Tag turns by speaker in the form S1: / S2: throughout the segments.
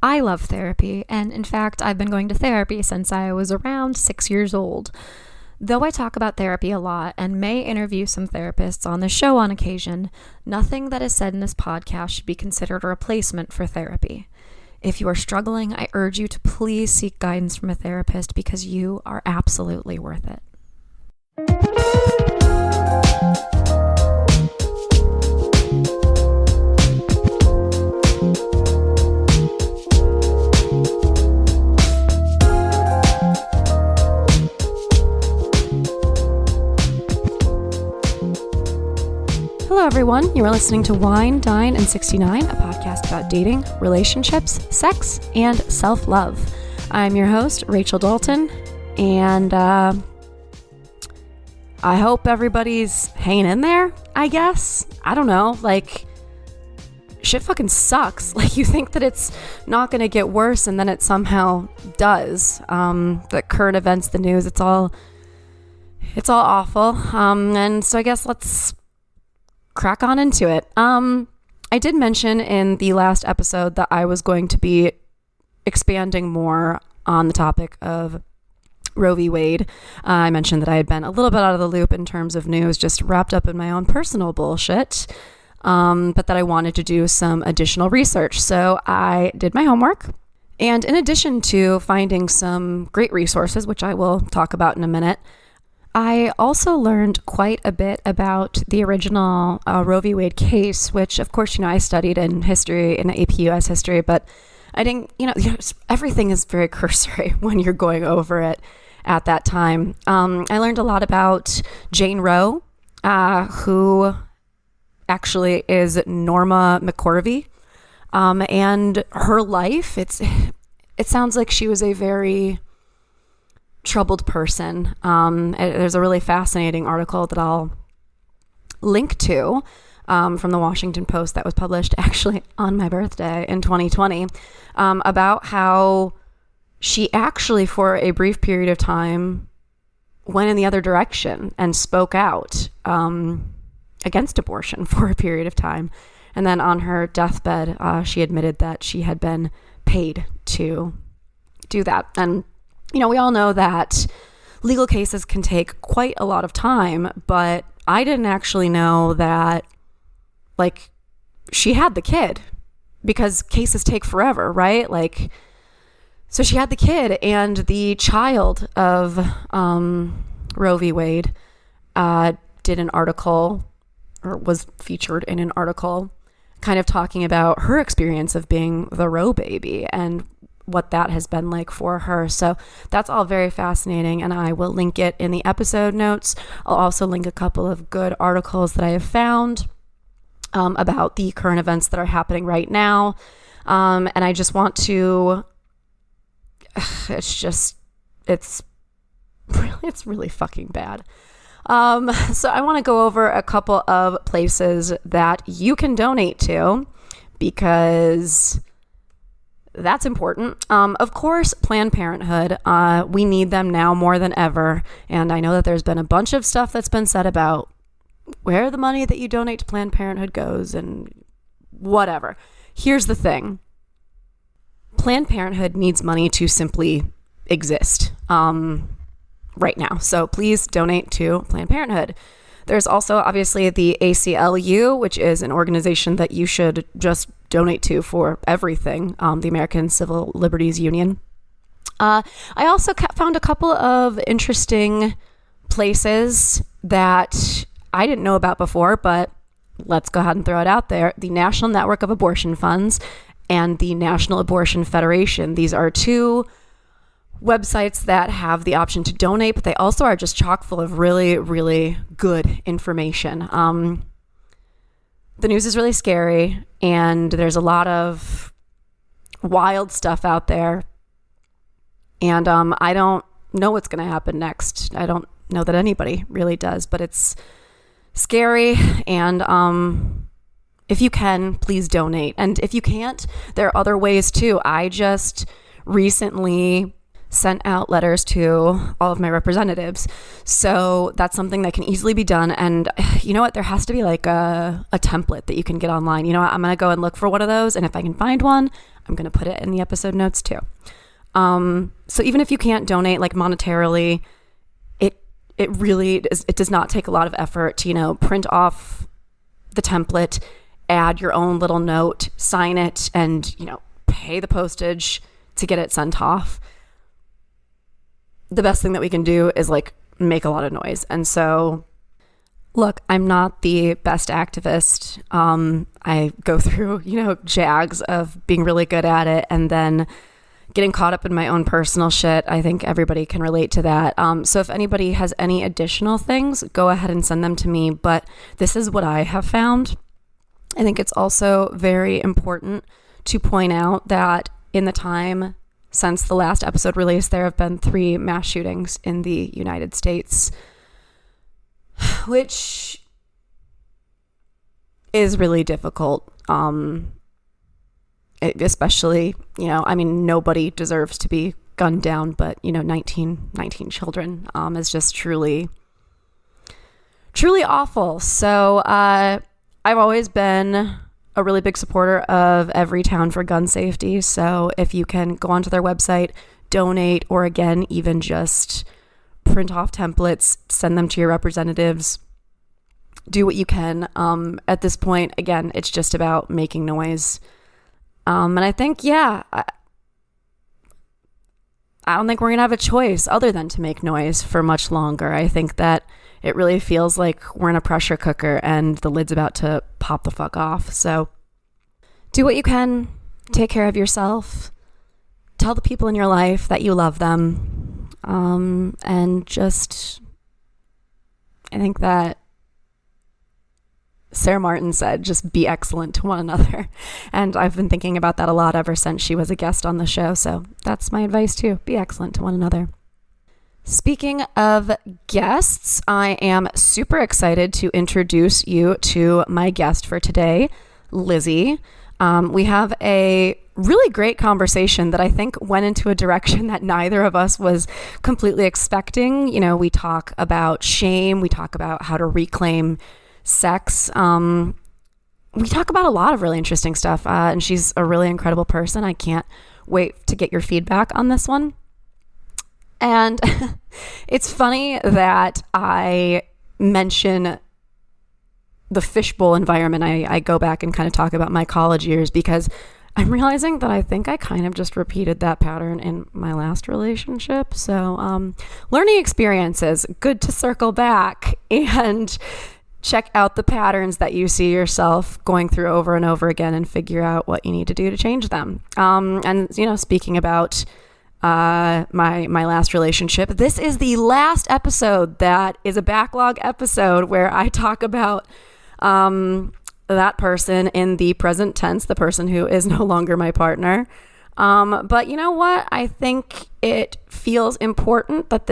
S1: I love therapy, and in fact, I've been going to therapy since I was around 6 years old. Though I talk about therapy a lot and may interview some therapists on the show on occasion, nothing that is said in this podcast should be considered a replacement for therapy. If you are struggling, I urge you to please seek guidance from a therapist because you are absolutely worth it. Hello everyone, you are listening to Wine, Dine, and 69, a podcast about dating, relationships, sex, and self-love. I'm your host, Rachel Dalton, and I hope everybody's hanging in there, I guess. I don't know, shit fucking sucks. You think that it's not going to get worse, and then it somehow does. The current events, the news, it's all awful. And so I guess let's crack on into it. I did mention in the last episode that I was going to be expanding more on the topic of Roe v. Wade. I mentioned that I had been a little bit out of the loop in terms of news, just wrapped up in my own personal bullshit, but that I wanted to do some additional research. So I did my homework. And in addition to finding some great resources, which I will talk about in a minute, I also learned quite a bit about the original Roe v. Wade case, which, of course, I studied in history, in AP US history, but I didn't, everything is very cursory when you're going over it at that time. I learned a lot about Jane Roe, who actually is Norma McCorvey, and her life. It sounds like she was a very troubled person. There's a really fascinating article that I'll link to from the Washington Post that was published actually on my birthday in 2020 about how she actually, for a brief period of time, went in the other direction and spoke out against abortion for a period of time. And then on her deathbed, she admitted that she had been paid to do that. And we all know that legal cases can take quite a lot of time, but I didn't actually know that, she had the kid, because cases take forever, right? So she had the kid, and the child of Roe v. Wade did an article, or was featured in an article, kind of talking about her experience of being the Roe baby and what that has been like for her. So that's all very fascinating, and I will link it in the episode notes. I'll also link a couple of good articles that I have found about the current events that are happening right now. And I just want to, it's really fucking bad. So I want to go over a couple of places that you can donate to, because that's important. Of course, Planned Parenthood, we need them now more than ever. And I know that there's been a bunch of stuff that's been said about where the money that you donate to Planned Parenthood goes and whatever. Here's the thing. Planned Parenthood needs money to simply exist right now. So please donate to Planned Parenthood. There's also obviously the ACLU, which is an organization that you should just donate to for everything, the American Civil Liberties Union. I also found a couple of interesting places that I didn't know about before, but let's go ahead and throw it out there. The National Network of Abortion Funds and the National Abortion Federation. These are two websites that have the option to donate, but they also are just chock full of really, really good information. The news is really scary, and there's a lot of wild stuff out there. And I don't know what's going to happen next. I don't know that anybody really does, but it's scary. And if you can, please donate. And if you can't, there are other ways too. I just recently sent out letters to all of my representatives. So that's something that can easily be done. And you know what? There has to be like a template that you can get online. You know what? I'm going to go and look for one of those. And if I can find one, I'm going to put it in the episode notes too. So even if you can't donate like monetarily, it really it does not take a lot of effort to, print off the template, add your own little note, sign it, and, pay the postage to get it sent off. The best thing that we can do is like make a lot of noise. And so, look, I'm not the best activist. I go through, jags of being really good at it and then getting caught up in my own personal shit. I think everybody can relate to that. So if anybody has any additional things, go ahead and send them to me. But this is what I have found. I think it's also very important to point out that in the time since the last episode release, there have been 3 mass shootings in the United States, which is really difficult. Especially, nobody deserves to be gunned down, but 19 children is just truly awful. So I've always been a really big supporter of Everytown for gun safety. So if you can go onto their website, donate, or again, even just print off templates, send them to your representatives, do what you can. At this point, again, it's just about making noise. And I think, I don't think we're going to have a choice other than to make noise for much longer. I think that it really feels like we're in a pressure cooker and the lid's about to pop the fuck off. So do what you can. Take care of yourself. Tell the people in your life that you love them. And just, I think that Sarah Martin said, just be excellent to one another. And I've been thinking about that a lot ever since she was a guest on the show. So that's my advice too. Be excellent to one another. Speaking of guests, I am super excited to introduce you to my guest for today, Lizzi. We have a really great conversation that I think went into a direction that neither of us was completely expecting. We talk about shame. We talk about how to reclaim sex. We talk about a lot of really interesting stuff, and she's a really incredible person. I can't wait to get your feedback on this one. And it's funny that I mention the fishbowl environment. I go back and kind of talk about my college years because I'm realizing that I think I kind of just repeated that pattern in my last relationship. So learning experiences, good to circle back and check out the patterns that you see yourself going through over and over again and figure out what you need to do to change them. And, speaking about my last relationship, this is the last episode that is a backlog episode where I talk about that person in the present tense, the person who is no longer my partner. But you know what? I think it feels important that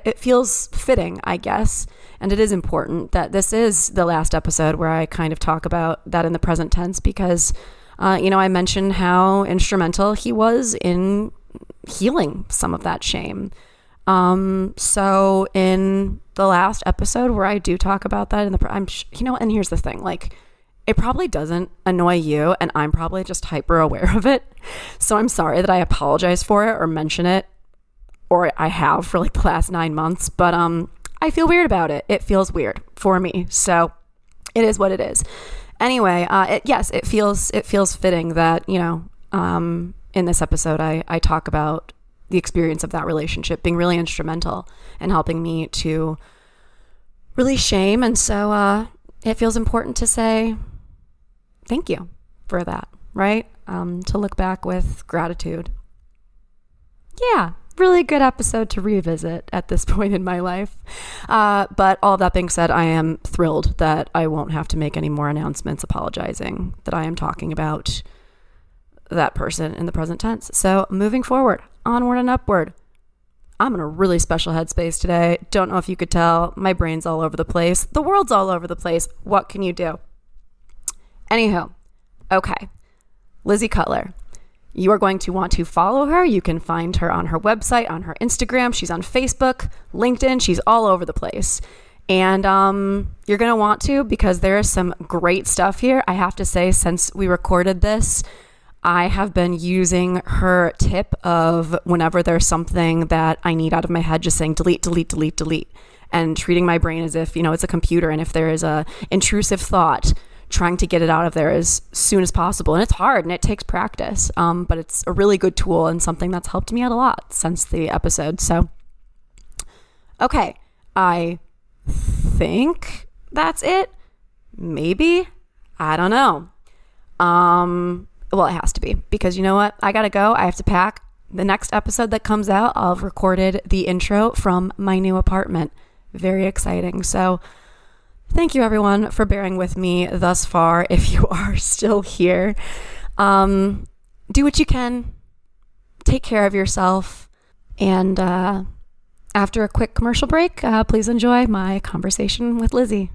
S1: it feels fitting, I guess. And it is important that this is the last episode where I kind of talk about that in the present tense because, I mentioned how instrumental he was in healing some of that shame. So in the last episode where I do talk about that and here's the thing, like, it probably doesn't annoy you and I'm probably just hyper aware of it. So I'm sorry that I apologize for it or mention it, or I have for like the last 9 months, but, I feel weird about it. It feels weird for me. So it is what it is. Anyway, it feels fitting that, in this episode, I talk about the experience of that relationship being really instrumental in helping me to release shame. And so it feels important to say thank you for that, right? To look back with gratitude. Yeah, really good episode to revisit at this point in my life. But all that being said, I am thrilled that I won't have to make any more announcements apologizing that I am talking about that person in the present tense. So moving forward, onward and upward. I'm in a really special headspace today. Don't know if you could tell. My brain's all over the place. The world's all over the place. What can you do? Anywho, okay. Lizzi Cutler. You are going to want to follow her. You can find her on her website, on her Instagram. She's on Facebook, LinkedIn. She's all over the place. And you're going to want to because there is some great stuff here. I have to say, since we recorded this, I have been using her tip of whenever there's something that I need out of my head, just saying delete, delete, delete, delete, and treating my brain as if, it's a computer. And if there is a intrusive thought, trying to get it out of there as soon as possible. And it's hard and it takes practice, but it's a really good tool and something that's helped me out a lot since the episode. So, okay, I think that's it. Maybe. I don't know. Well, it has to be, because you know what? I gotta go. I have to pack. The next episode that comes out, I'll have recorded the intro from my new apartment. Very exciting. So thank you everyone for bearing with me thus far. If you are still here, do what you can. Take care of yourself. And after a quick commercial break, please enjoy my conversation with Lizzi.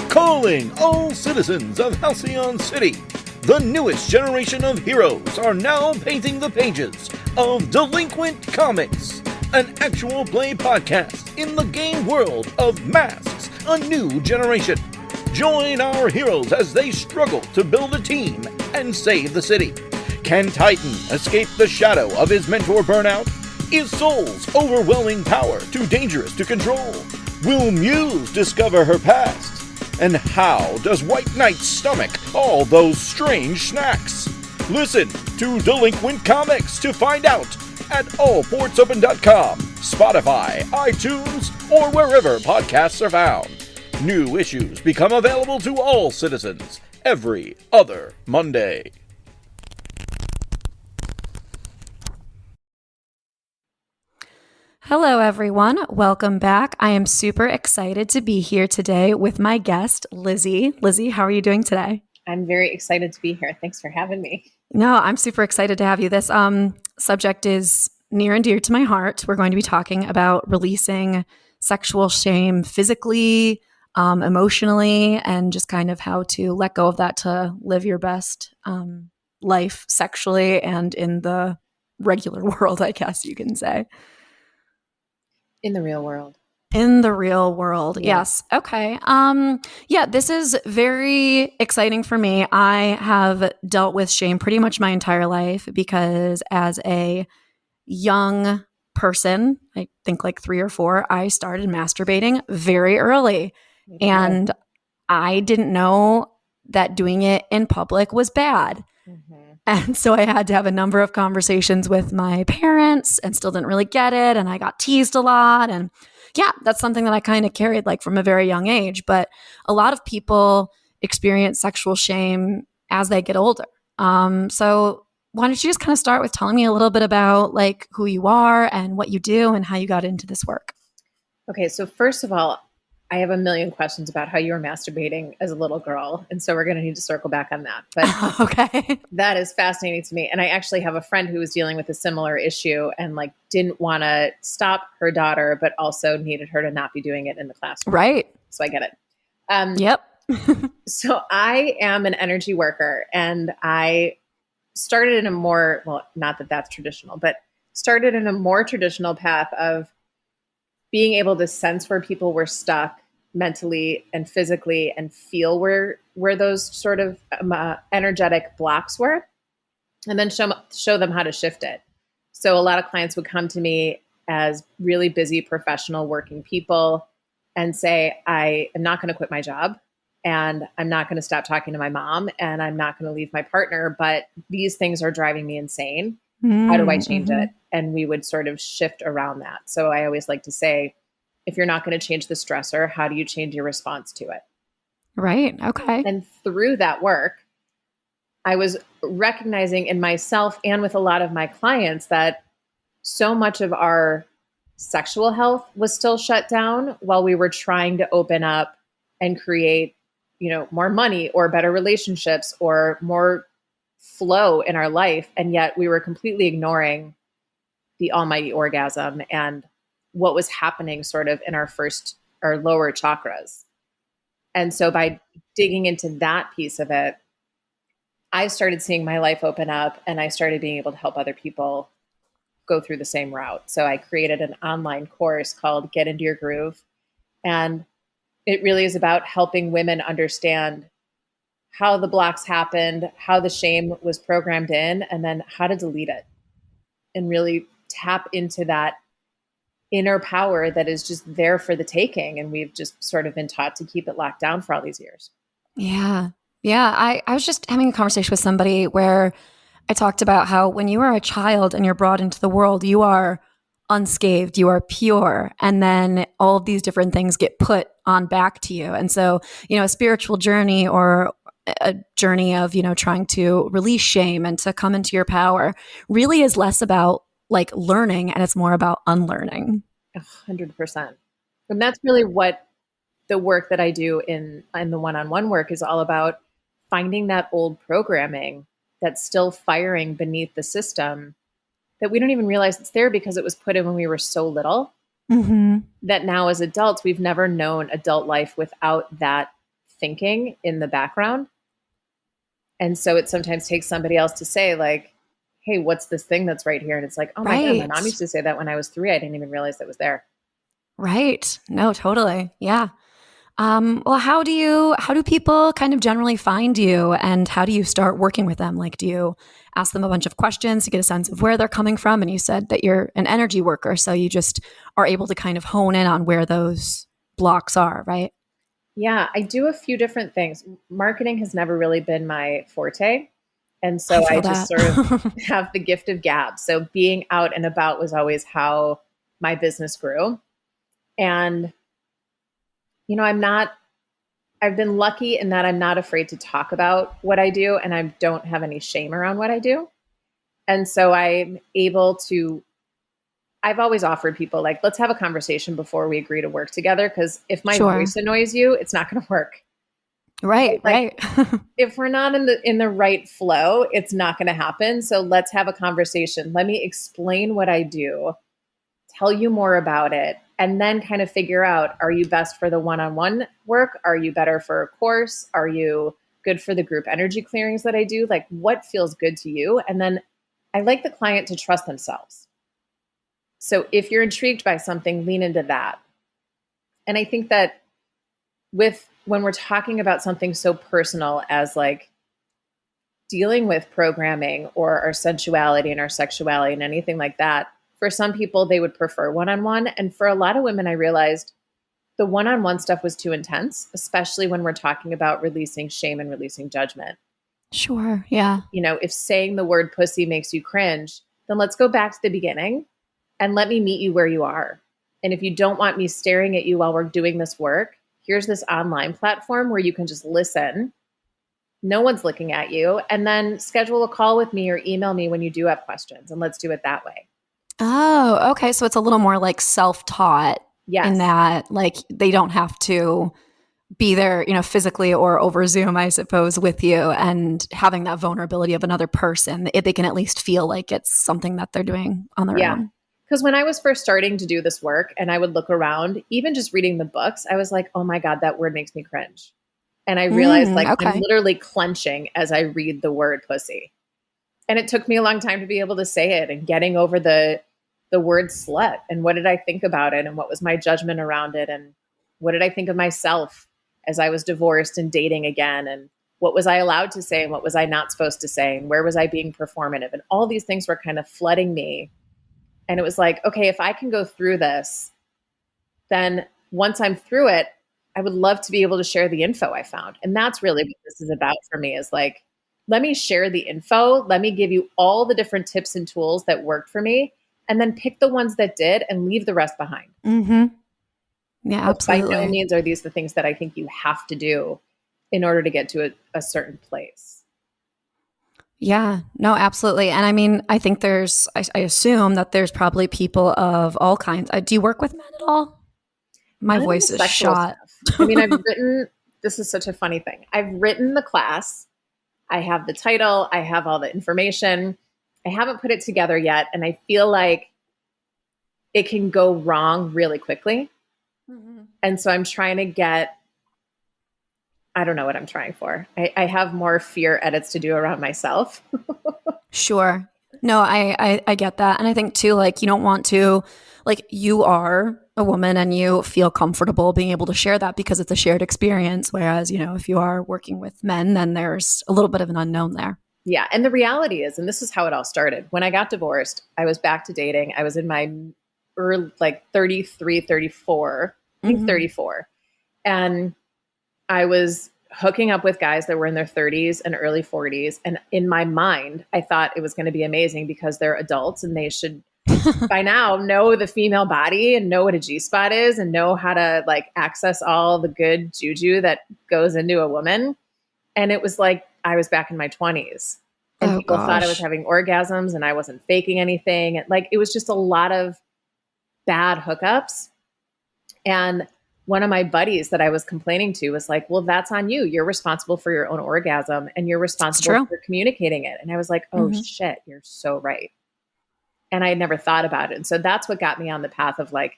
S2: Calling all citizens of Halcyon City. The newest generation of heroes are now painting the pages of Delinquent Comics, an actual play podcast in the game world of Masks, a new generation. Join our heroes as they struggle to build a team and save the city. Can Titan escape the shadow of his mentor burnout? Is Soul's overwhelming power too dangerous to control? Will Muse discover her past? And how does White Knight stomach all those strange snacks? Listen to Delinquent Comics to find out at allportsopen.com, Spotify, iTunes, or wherever podcasts are found. New issues become available to all citizens every other Monday.
S1: Hello, everyone. Welcome back. I am super excited to be here today with my guest, Lizzi. Lizzi, how are you doing today?
S3: I'm very excited to be here. Thanks for having me.
S1: No, I'm super excited to have you. This subject is near and dear to my heart. We're going to be talking about releasing sexual shame physically, emotionally, and just kind of how to let go of that to live your best life sexually and in the regular world, I guess you can say.
S3: In the real world.
S1: In the real world.
S3: Yeah.
S1: Yes. Okay. Yeah, this is very exciting for me. I have dealt with shame pretty much my entire life because as a young person, I think like 3 or 4, I started masturbating very early.
S3: Okay.
S1: And I didn't know that doing it in public was bad.
S3: Mm-hmm.
S1: And so I had to have a number of conversations with my parents and still didn't really get it. And I got teased a lot. And yeah, that's something that I kind of carried like from a very young age. But a lot of people experience sexual shame as they get older. So why don't you just kind of start with telling me a little bit about like who you are and what you do and how you got into this work?
S3: Okay, so first of all, I have a million questions about how you were masturbating as a little girl. And so we're going to need to circle back on that. But
S1: Okay.
S3: that is fascinating to me. And I actually have a friend who was dealing with a similar issue and like didn't want to stop her daughter, but also needed her to not be doing it in the classroom.
S1: Right.
S3: So I get it.
S1: Yep.
S3: So I am an energy worker and I started in a more, well, not that that's traditional, but started in a more traditional path of being able to sense where people were stuck mentally and physically and feel where those sort of energetic blocks were, and then show them how to shift it. So a lot of clients would come to me as really busy professional working people and say, I am not going to quit my job and I'm not going to stop talking to my mom and I'm not going to leave my partner, but these things are driving me insane. How do I change it? And we would sort of shift around that. So I always like to say, if you're not going to change the stressor, how do you change your response to it?
S1: Right. Okay.
S3: And through that work, I was recognizing in myself and with a lot of my clients that so much of our sexual health was still shut down while we were trying to open up and create, more money or better relationships or more flow in our life. And yet we were completely ignoring the almighty orgasm and what was happening sort of in our lower chakras. And so by digging into that piece of it, I started seeing my life open up and I started being able to help other people go through the same route. So I created an online course called Get Into Your Groove. And it really is about helping women understand how the blocks happened, how the shame was programmed in, and then how to delete it and really tap into that inner power that is just there for the taking. And we've just sort of been taught to keep it locked down for all these years.
S1: Yeah. Yeah. I was just having a conversation with somebody where I talked about how when you are a child and you're brought into the world, you are unscathed, you are pure. And then all of these different things get put on back to you. And so, a spiritual journey or a journey of, trying to release shame and to come into your power really is less about like learning and it's more about unlearning.
S3: 100%. And that's really what the work that I do in the one-on-one work is all about, finding that old programming that's still firing beneath the system that we don't even realize it's there because it was put in when we were so little.
S1: Mm-hmm.
S3: That now as adults, we've never known adult life without that thinking in the background. And so it sometimes takes somebody else to say like, hey, what's this thing that's right here? And it's like, oh my God, my mom used to say that when I was 3. I didn't even realize that was there.
S1: Right. No, totally. Yeah. Well, how do people kind of generally find you and how do you start working with them? Like, do you ask them a bunch of questions to get a sense of where they're coming from? And you said that you're an energy worker, so you just are able to kind of hone in on where those blocks are, right?
S3: Yeah, I do a few different things. Marketing has never really been my forte. And so I just sort of have the gift of gab. So being out and about was always how my business grew. And I've been lucky in that I'm not afraid to talk about what I do and I don't have any shame around what I do. And so I'm able to, I've always offered people like, let's have a conversation before we agree to work together. Because if my voice annoys you, it's not going to work.
S1: Right.
S3: Like, if we're not in the right flow, it's not going to happen. So let's have a conversation. Let me explain what I do, tell you more about it, and then kind of figure out, are you best for the one-on-one work? Are you better for a course? Are you good for the group energy clearings that I do? Like, what feels good to you? And then I like the client to trust themselves. So if you're intrigued by something, lean into that. And I think that when we're talking about something so personal as like dealing with programming or our sensuality and our sexuality and anything like that, for some people, they would prefer one-on-one. And for a lot of women, I realized the one-on-one stuff was too intense, especially when we're talking about releasing shame and releasing judgment.
S1: Sure. Yeah.
S3: If saying the word pussy makes you cringe, then let's go back to the beginning and let me meet you where you are. And if you don't want me staring at you while we're doing this work, here's this online platform where you can just listen. No one's looking at you. And then schedule a call with me or email me when you do have questions. And let's do it that way.
S1: Oh, okay. So it's a little more like self-taught in that like they don't have to be there, physically or over Zoom, I suppose, with you and having that vulnerability of another person. They can at least feel like it's something that they're doing on their own.
S3: Because when I was first starting to do this work and I would look around, even just reading the books, I was like, oh my God, that word makes me cringe. And I realized I'm literally clenching as I read the word pussy. And it took me a long time to be able to say it and getting over the word slut and what did I think about it and what was my judgment around it and what did I think of myself as I was divorced and dating again and what was I allowed to say and what was I not supposed to say and where was I being performative and all these things were kind of flooding me. And it was like, okay, if I can go through this, then once I'm through it, I would love to be able to share the info I found. And that's really what this is about for me is like, let me share the info. Let me give you all the different tips and tools that worked for me. And then pick the ones that did and leave the rest behind.
S1: Mm-hmm. Yeah, absolutely.
S3: By no means are these the things that I think you have to do in order to get to a certain place.
S1: Yeah, no, absolutely. And I mean, I think I assume that there's probably people of all kinds. Do you work with men at all? My voice is shot.
S3: I mean, this is such a funny thing. I've written the class. I have the title. I have all the information. I haven't put it together yet. And I feel like it can go wrong really quickly. Mm-hmm. And so I'm trying to I don't know what I'm trying for. I have more fear edits to do around myself.
S1: Sure. No, I get that. And I think too, like, you don't want to, like, you are a woman and you feel comfortable being able to share that because it's a shared experience. Whereas, you know, if you are working with men, then there's a little bit of an unknown there.
S3: Yeah. And the reality is, and this is how it all started. When I got divorced, I was back to dating. I was in my early, like 33, 34, I think 34. And I was hooking up with guys that were in their 30s and early 40s. And in my mind, I thought it was going to be amazing because they're adults and they should by now know the female body and know what a G-spot is and know how to like access all the good juju that goes into a woman. And it was like, I was back in my 20s and people thought I was having orgasms and I wasn't faking anything. And like, it was just a lot of bad hookups. And one of my buddies that I was complaining to was like, well, that's on you. You're responsible for your own orgasm and you're responsible for communicating it. And I was like, oh shit, you're so right. And I had never thought about it. And so that's what got me on the path of like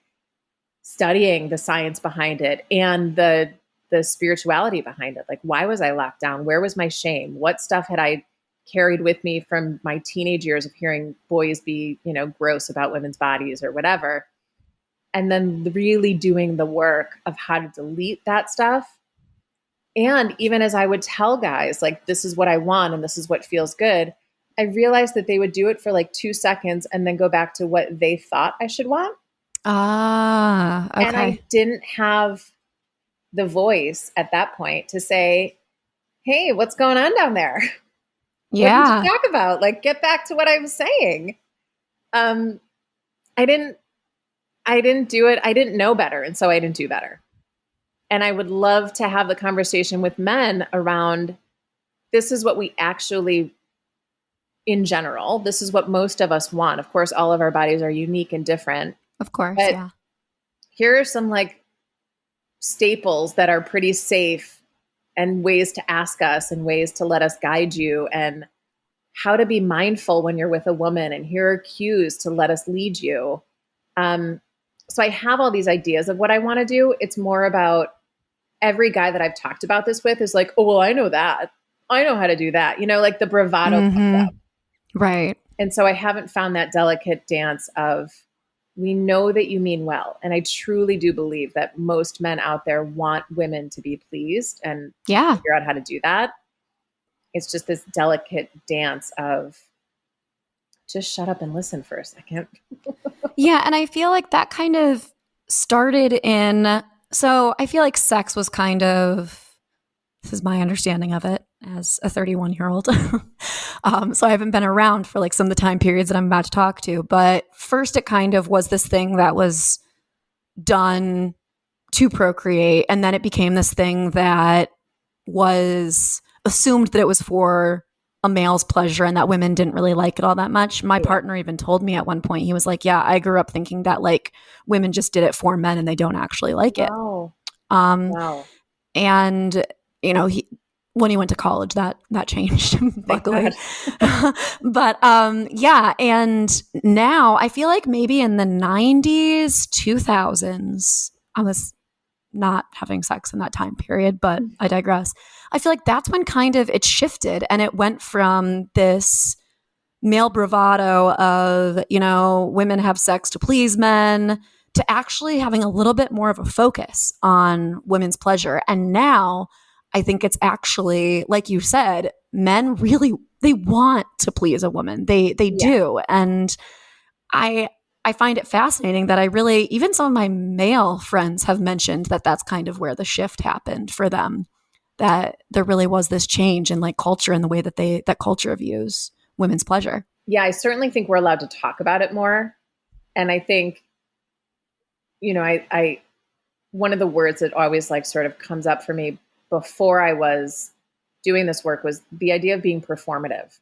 S3: studying the science behind it and the spirituality behind it. Like, why was I locked down? Where was my shame? What stuff had I carried with me from my teenage years of hearing boys be, you know, gross about women's bodies or whatever. And then really doing the work of how to delete that stuff. And even as I would tell guys, like, this is what I want and this is what feels good, I realized that they would do it for like 2 seconds and then go back to what they thought I should want.
S1: Ah, okay.
S3: And I didn't have the voice at that point to say, hey, what's going on down there?
S1: Yeah.
S3: What did you talk about? Like, get back to what I was saying. I didn't do it. I didn't know better. And so I didn't do better. And I would love to have the conversation with men around, this is what we actually, in general, this is what most of us want. Of course, all of our bodies are unique and different.
S1: Of course.
S3: But
S1: yeah.
S3: here are some like staples that are pretty safe and ways to ask us and ways to let us guide you and how to be mindful when you're with a woman. And here are cues to let us lead you. So I have all these ideas of what I want to do. It's more about every guy that I've talked about this with is like, oh, well, I know that. I know how to do that. You know, like the bravado comes up.
S1: Right.
S3: And so I haven't found that delicate dance of, we know that you mean well. And I truly do believe that most men out there want women to be pleased and figure out how to do that. It's just this delicate dance of just shut up and listen for a second.
S1: Yeah. And I feel like that kind of started in, so I feel like sex was kind of, this is my understanding of it as a 31-year-old. So I haven't been around for like some of the time periods that I'm about to talk to. But first it kind of was this thing that was done to procreate. And then it became this thing that was assumed that it was for a male's pleasure and that women didn't really like it all that much. My partner even told me at one point, he was like, yeah, I grew up thinking that like women just did it for men and they don't actually like it.
S3: Wow.
S1: And you know, when he went to college, that changed, luckily. But yeah, and now I feel like maybe in the 90s, 2000s, I was not having sex in that time period, but I digress. I feel like that's when kind of it shifted and it went from this male bravado of, you know, women have sex to please men to actually having a little bit more of a focus on women's pleasure. And now I think it's actually, like you said, men really, they want to please a woman. They do. And I find it fascinating that I really, even some of my male friends have mentioned that that's kind of where the shift happened for them, that there really was this change in like culture and the way that that culture views women's pleasure.
S3: Yeah, I certainly think we're allowed to talk about it more. And I think, you know, I one of the words that always like sort of comes up for me before I was doing this work was the idea of being performative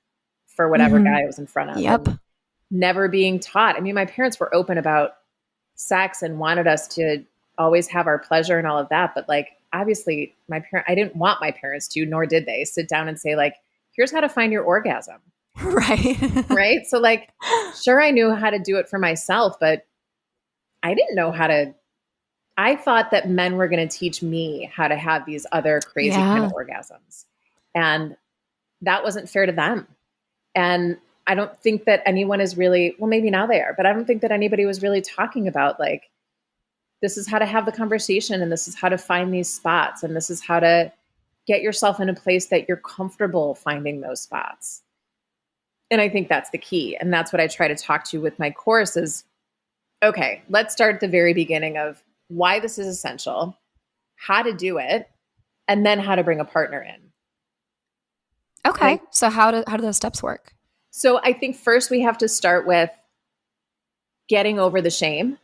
S3: for whatever guy I was in front of.
S1: Yep.
S3: And never being taught. I mean, my parents were open about sex and wanted us to always have our pleasure and all of that. But like, obviously I didn't want my parents to, nor did they sit down and say like, here's how to find your orgasm.
S1: Right.
S3: Right. So like, sure, I knew how to do it for myself, but I didn't know how to. I thought that men were going to teach me how to have these other crazy kind of orgasms. And that wasn't fair to them. And I don't think that anyone is really, well, maybe now they are, but I don't think that anybody was really talking about like, this is how to have the conversation, and this is how to find these spots, and this is how to get yourself in a place that you're comfortable finding those spots. And I think that's the key. And that's what I try to talk to with my course is, okay, let's start at the very beginning of why this is essential, how to do it, and then how to bring a partner in.
S1: Okay.
S3: Right?
S1: So how do those steps work?
S3: So I think first we have to start with getting over the shame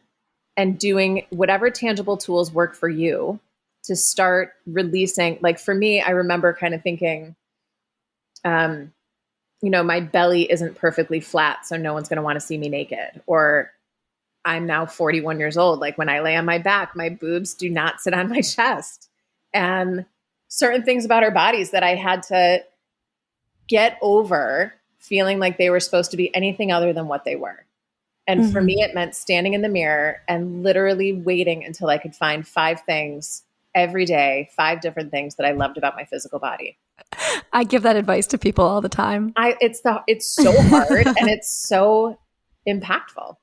S3: and doing whatever tangible tools work for you to start releasing. Like for me, I remember kind of thinking, my belly isn't perfectly flat, so no one's going to want to see me naked. Or I'm now 41 years old. Like when I lay on my back, my boobs do not sit on my chest. And certain things about our bodies that I had to get over feeling like they were supposed to be anything other than what they were. And for me, it meant standing in the mirror and literally waiting until I could find 5 things every day, 5 different things that I loved about my physical body.
S1: I give that advice to people all the time.
S3: It's so hard and it's so impactful.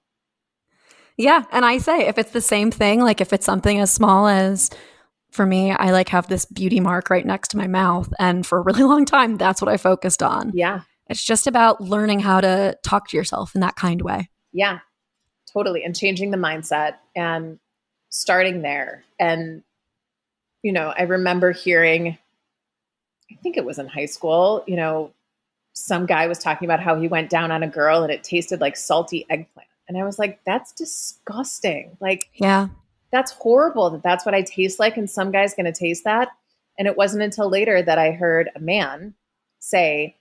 S1: Yeah. And I say, if it's the same thing, like if it's something as small as, for me, I like have this beauty mark right next to my mouth. And for a really long time, that's what I focused on.
S3: Yeah.
S1: It's just about learning how to talk to yourself in that kind way.
S3: Yeah, totally. And changing the mindset and starting there. And, I remember hearing, I think it was in high school, some guy was talking about how he went down on a girl and it tasted like salty eggplant. And I was like, that's disgusting. Like,
S1: yeah,
S3: that's horrible that that's what I taste like. And some guy's going to taste that. And it wasn't until later that I heard a man say,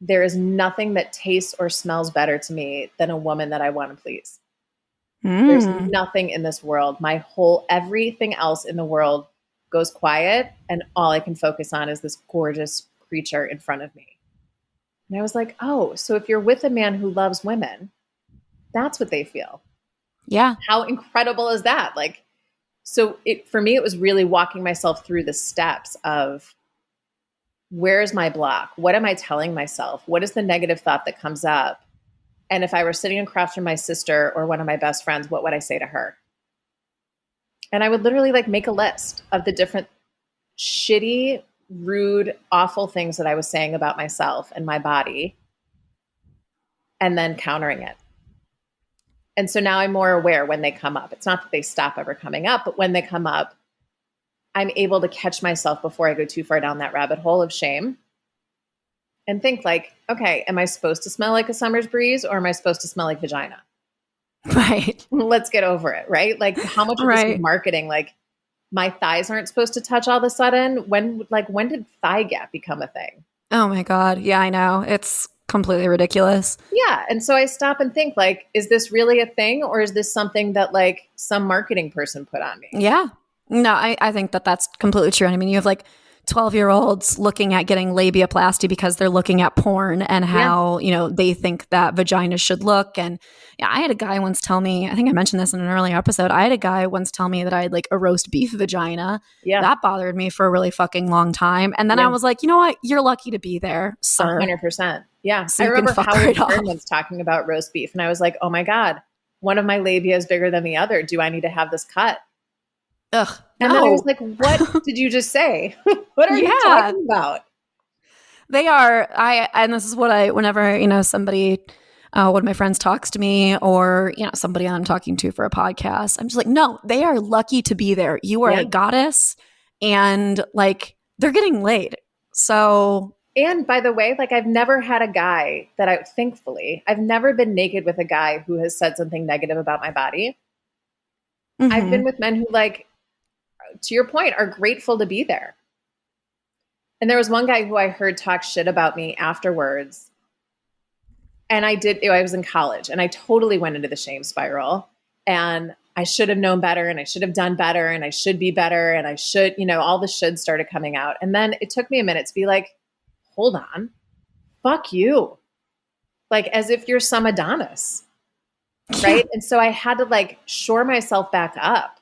S3: there is nothing that tastes or smells better to me than a woman that I want to please. There's nothing in this world. Everything else in the world goes quiet, and all I can focus on is this gorgeous creature in front of me. And I was like, oh, so if you're with a man who loves women, that's what they feel.
S1: Yeah.
S3: How incredible is that? Like, so for me, it was really walking myself through the steps of, where's my block? What am I telling myself? What is the negative thought that comes up? And if I were sitting across from my sister or one of my best friends, what would I say to her? And I would literally like make a list of the different shitty, rude, awful things that I was saying about myself and my body, and then countering it. And so now I'm more aware when they come up. It's not that they stop ever coming up, but when they come up, I'm able to catch myself before I go too far down that rabbit hole of shame and think like, okay, am I supposed to smell like a summer's breeze, or am I supposed to smell like vagina?
S1: Right.
S3: Let's get over it, right? Like how much of this is marketing? Like my thighs aren't supposed to touch all of a sudden. When did thigh gap become a thing?
S1: Oh my God. Yeah, I know. It's completely ridiculous.
S3: Yeah. And so I stop and think like, is this really a thing, or is this something that like some marketing person put on me?
S1: Yeah. No, I think that that's completely true. I mean, you have like 12-year-olds looking at getting labiaplasty because they're looking at porn and how, they think that vagina should look. And yeah, I had a guy once tell me, I think I mentioned this in an earlier episode, I had a guy once tell me that I had like a roast beef vagina. Yeah. That bothered me for a really fucking long time. And then I was like, you know what? You're lucky to be there, sir.
S3: 100%. Yeah.
S1: So
S3: I remember Howard
S1: right
S3: once talking about roast beef. And I was like, oh my God, one of my labia is bigger than the other. Do I need to have this cut?
S1: Ugh.
S3: And then I was like, what did you just say? What are you talking about?
S1: They are, and this is what whenever, somebody, one of my friends talks to me, or, somebody I'm talking to for a podcast, I'm just like, no, they are lucky to be there. You are a goddess, and like, they're getting laid. So.
S3: And by the way, like I've never had a guy thankfully, I've never been naked with a guy who has said something negative about my body. Mm-hmm. I've been with men who like, to your point, are grateful to be there. And there was one guy who I heard talk shit about me afterwards. And I was in college and I totally went into the shame spiral, and I should have known better, and I should have done better, and I should be better, and I should, all the shoulds started coming out. And then it took me a minute to be like, hold on, fuck you. Like as if you're some Adonis. Right. And so I had to like shore myself back up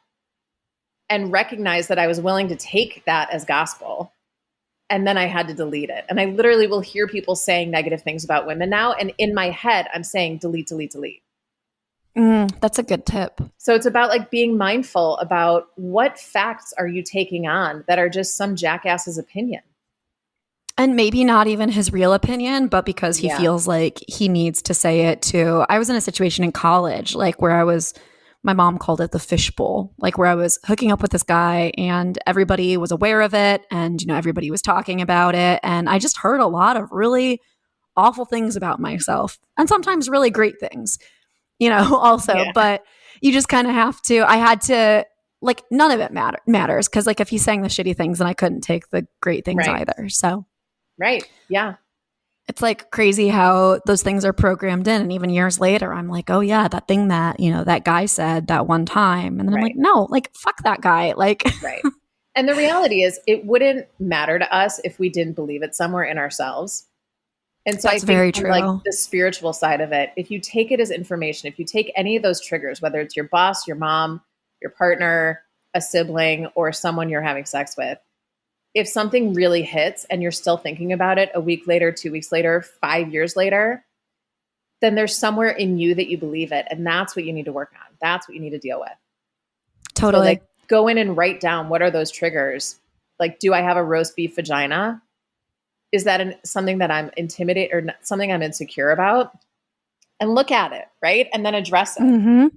S3: and recognize that I was willing to take that as gospel And then I had to delete it. And I literally will hear people saying negative things about women now. And in my head, I'm saying delete, delete, delete.
S1: That's a good tip.
S3: So it's about like being mindful about what facts are you taking on that are just some jackass's opinion.
S1: And maybe not even his real opinion, but because he feels like he needs to say it too. I was in a situation in college, like where my mom called it the fishbowl, like where I was hooking up with this guy and everybody was aware of it and, everybody was talking about it. And I just heard a lot of really awful things about myself and sometimes really great things, also. Yeah. But you just kind of have to, I had to, like, none of it matters. Cause like if he's saying the shitty things, then I couldn't take the great things either. So.
S3: Right. Yeah.
S1: It's like crazy how those things are programmed in. And even years later, I'm like, oh yeah, that thing that, that guy said that one time. And then I'm like, no, like, fuck that guy. Like,
S3: right. And the reality is it wouldn't matter to us if we didn't believe it somewhere in ourselves. And so
S1: that's
S3: I think
S1: very true.
S3: Like the spiritual side of it, if you take it as information, if you take any of those triggers, whether it's your boss, your mom, your partner, a sibling, or someone you're having sex with, if something really hits and you're still thinking about it a week later, 2 weeks later, 5 years later, then there's somewhere in you that you believe it. And that's what you need to work on. That's what you need to deal with.
S1: Totally.
S3: So like go in and write down, what are those triggers? Like, do I have a roast beef vagina? Is that something that I'm intimidated or something I'm insecure about? And look at it, right? And then address it.
S1: Mm-hmm.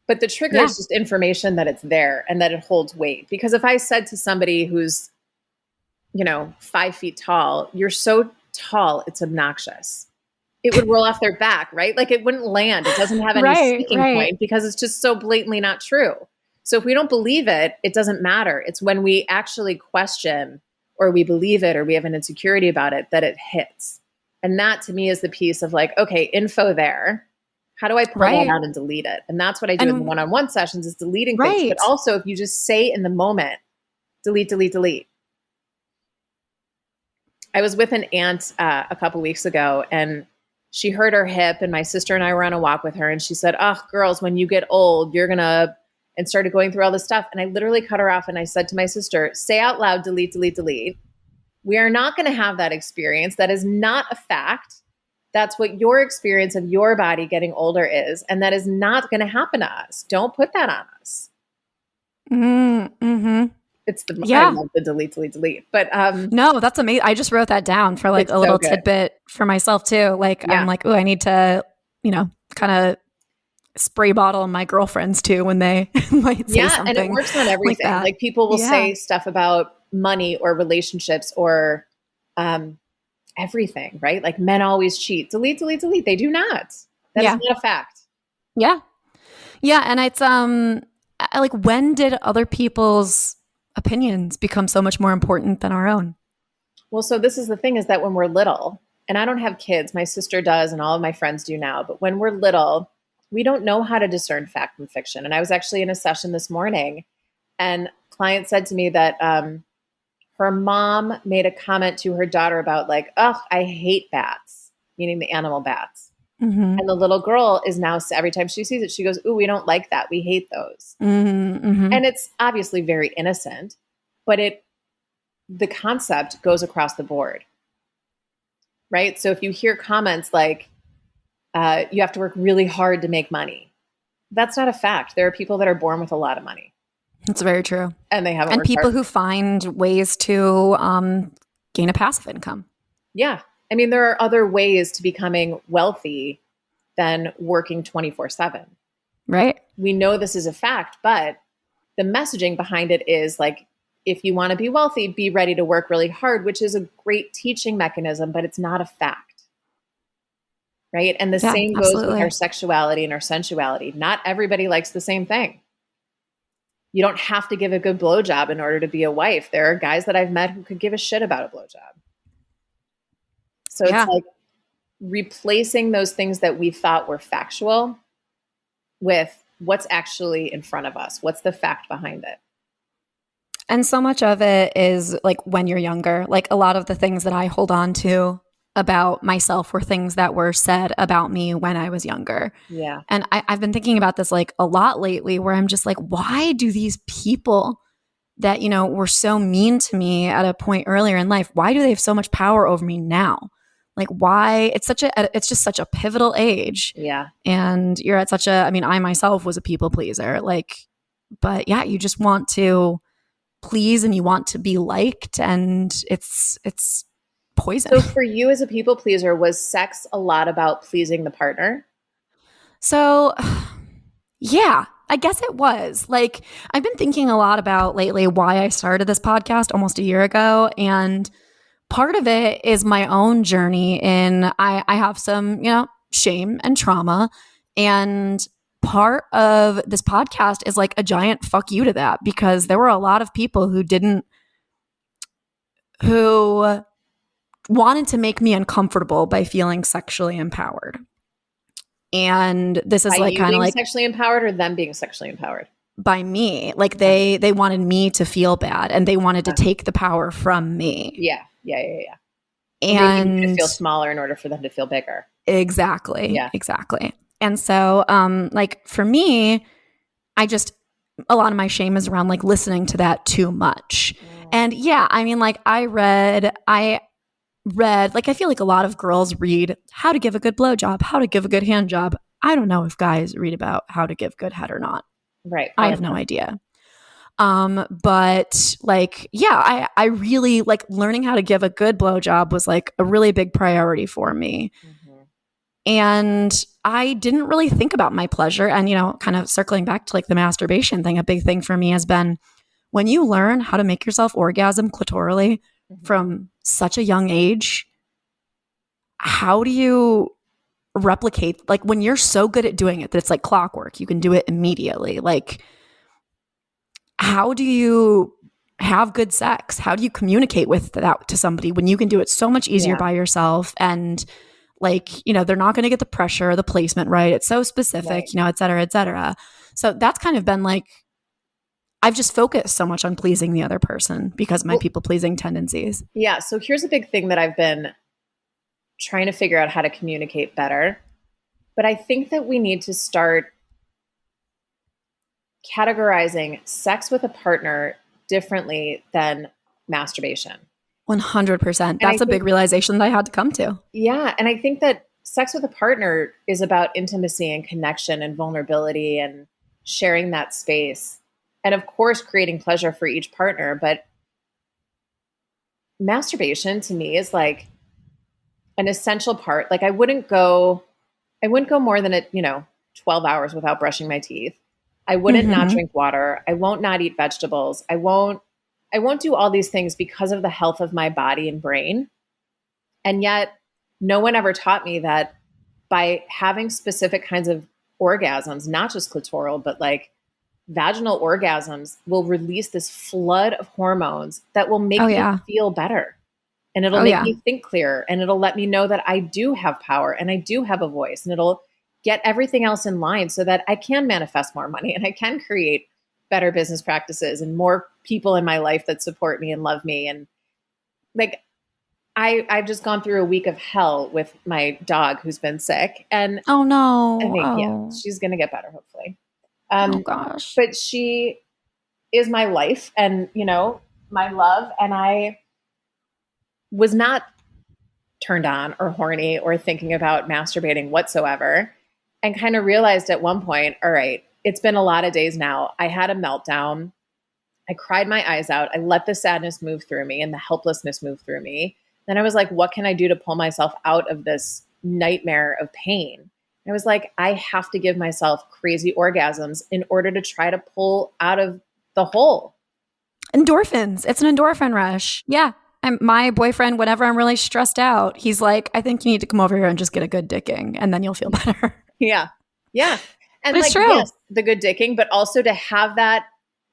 S3: But the trigger is just information that it's there and that it holds weight. Because if I said to somebody who's 5 feet tall, you're so tall, it's obnoxious. It would roll off their back, right? Like it wouldn't land. It doesn't have any sticking point because it's just so blatantly not true. So if we don't believe it, it doesn't matter. It's when we actually question or we believe it or we have an insecurity about it that it hits. And that to me is the piece of like, okay, info there. How do I pull that out and delete it? And that's what I do in one-on-one sessions is deleting things. But also if you just say in the moment, delete, delete, delete. I was with an aunt a couple weeks ago and she hurt her hip and my sister and I were on a walk with her and she said, oh, girls, when you get old, you're going to, and started going through all this stuff. And I literally cut her off and I said to my sister, say out loud, delete, delete, delete. We are not going to have that experience. That is not a fact. That's what your experience of your body getting older is. And that is not going to happen to us. Don't put that on us.
S1: Mm-hmm.
S3: It's I love the delete, delete, delete. But
S1: no, that's amazing. I just wrote that down for like a little tidbit for myself too. Like I'm like, oh, I need to, kind of spray bottle my girlfriends too when they might say something.
S3: And it works on everything. Like people will say stuff about money or relationships or everything, right? Like men always cheat. Delete, delete, delete. They do not. That is not a fact.
S1: Yeah. Yeah. And it's like when did other people's opinions become so much more important than our own?
S3: Well, so this is the thing is that when we're little, and I don't have kids, my sister does, and all of my friends do now, but when we're little, we don't know how to discern fact from fiction. And I was actually in a session this morning and a client said to me that her mom made a comment to her daughter about like, oh, I hate bats, meaning the animal bats. Mm-hmm. And the little girl is now, every time she sees it, she goes, ooh, we don't like that. We hate those. Mm-hmm, mm-hmm. And it's obviously very innocent, but the concept goes across the board, right? So if you hear comments like, you have to work really hard to make money, that's not a fact. There are people that are born with a lot of money.
S1: That's very true.
S3: And they haven't
S1: and
S3: worked
S1: people
S3: hard.
S1: Who find ways to gain a passive income.
S3: Yeah. I mean, there are other ways to becoming wealthy than working 24/7.
S1: Right.
S3: We know this is a fact, but the messaging behind it is like, if you want to be wealthy, be ready to work really hard, which is a great teaching mechanism, but it's not a fact. Right. And the same goes with our sexuality and our sensuality. Not everybody likes the same thing. You don't have to give a good blowjob in order to be a wife. There are guys that I've met who could give a shit about a blowjob. So it's like replacing those things that we thought were factual with what's actually in front of us. What's the fact behind it?
S1: And so much of it is like when you're younger, like a lot of the things that I hold on to about myself were things that were said about me when I was younger.
S3: Yeah.
S1: And I've been thinking about this like a lot lately where I'm just like, why do these people that, you know, were so mean to me at a point earlier in life, why do they have so much power over me now? Like, why? It's just such a pivotal age.
S3: Yeah.
S1: And you're at such a, I mean, I myself was a people pleaser, like, but yeah, you just want to please and you want to be liked, and it's poison.
S3: So for you as a people pleaser, was sex a lot about pleasing the partner?
S1: So yeah, I guess it was. Like, I've been thinking a lot about lately why I started this podcast almost a year ago. And part of it is my own journey in I have some, you know, shame and trauma. And part of this podcast is like a giant fuck you to that, because there were a lot of people who wanted to make me uncomfortable by feeling sexually empowered. And this is
S3: By
S1: like
S3: you
S1: kind of
S3: being
S1: like
S3: sexually empowered or them being sexually empowered?
S1: by me. Like they wanted me to feel bad, and they wanted to take the power from me.
S3: Yeah.
S1: And
S3: they needed to feel smaller in order for them to feel bigger.
S1: Exactly.
S3: Yeah.
S1: Exactly. And so, like for me, a lot of my shame is around like listening to that too much. And yeah, I mean, like I read, like, I feel like a lot of girls read how to give a good blowjob, how to give a good hand job. I don't know if guys read about how to give good head or not.
S3: Right.
S1: I have no idea. But like, yeah, I really like learning how to give a good blowjob was like a really big priority for me.
S3: Mm-hmm.
S1: And I didn't really think about my pleasure. And, you know, kind of circling back to like the masturbation thing, a big thing for me has been when you learn how to make yourself orgasm clitorally from such a young age, how do you replicate, like when you're so good at doing it that it's like clockwork, you can do it immediately. Like, how do you have good sex? How do you communicate with that to somebody when you can do it so much easier by yourself? And like, you know, they're not going to get the pressure, the placement right. It's so specific, you know, et cetera, et cetera. So that's kind of been like, I've just focused so much on pleasing the other person because of my people pleasing tendencies.
S3: Yeah. So here's a big thing that I've been trying to figure out how to communicate better. But I think that we need to start categorizing sex with a partner differently than masturbation.
S1: 100%. That's a big realization that I had to come to.
S3: Yeah. And I think that sex with a partner is about intimacy and connection and vulnerability and sharing that space. And of course, creating pleasure for each partner. But masturbation to me is like an essential part. Like I wouldn't go more than 12 hours without brushing my teeth. I wouldn't not drink water. I won't not eat vegetables. I won't do all these things because of the health of my body and brain. And yet no one ever taught me that by having specific kinds of orgasms, not just clitoral, but like vaginal orgasms will release this flood of hormones that will make me feel better. And it'll make me think clearer. And it'll let me know that I do have power and I do have a voice. And it'll get everything else in line so that I can manifest more money and I can create better business practices and more people in my life that support me and love me. And like, I've just gone through a week of hell with my dog who's been sick. And
S1: oh no,
S3: I think, she's going to get better, hopefully.
S1: Oh gosh.
S3: But she is my life and, you know, my love. And I was not turned on or horny or thinking about masturbating whatsoever, and kind of realized at one point, all right, it's been a lot of days now. I had a meltdown. I cried my eyes out. I let the sadness move through me and the helplessness move through me. Then I was like, what can I do to pull myself out of this nightmare of pain? And I was like, I have to give myself crazy orgasms in order to try to pull out of the hole.
S1: Endorphins. It's an endorphin rush. Yeah. And my boyfriend, whenever I'm really stressed out, he's like, I think you need to come over here and just get a good dicking and then you'll feel better.
S3: Yeah. Yeah. And
S1: but
S3: like,
S1: it's true.
S3: Yes, the good dicking, but also to have that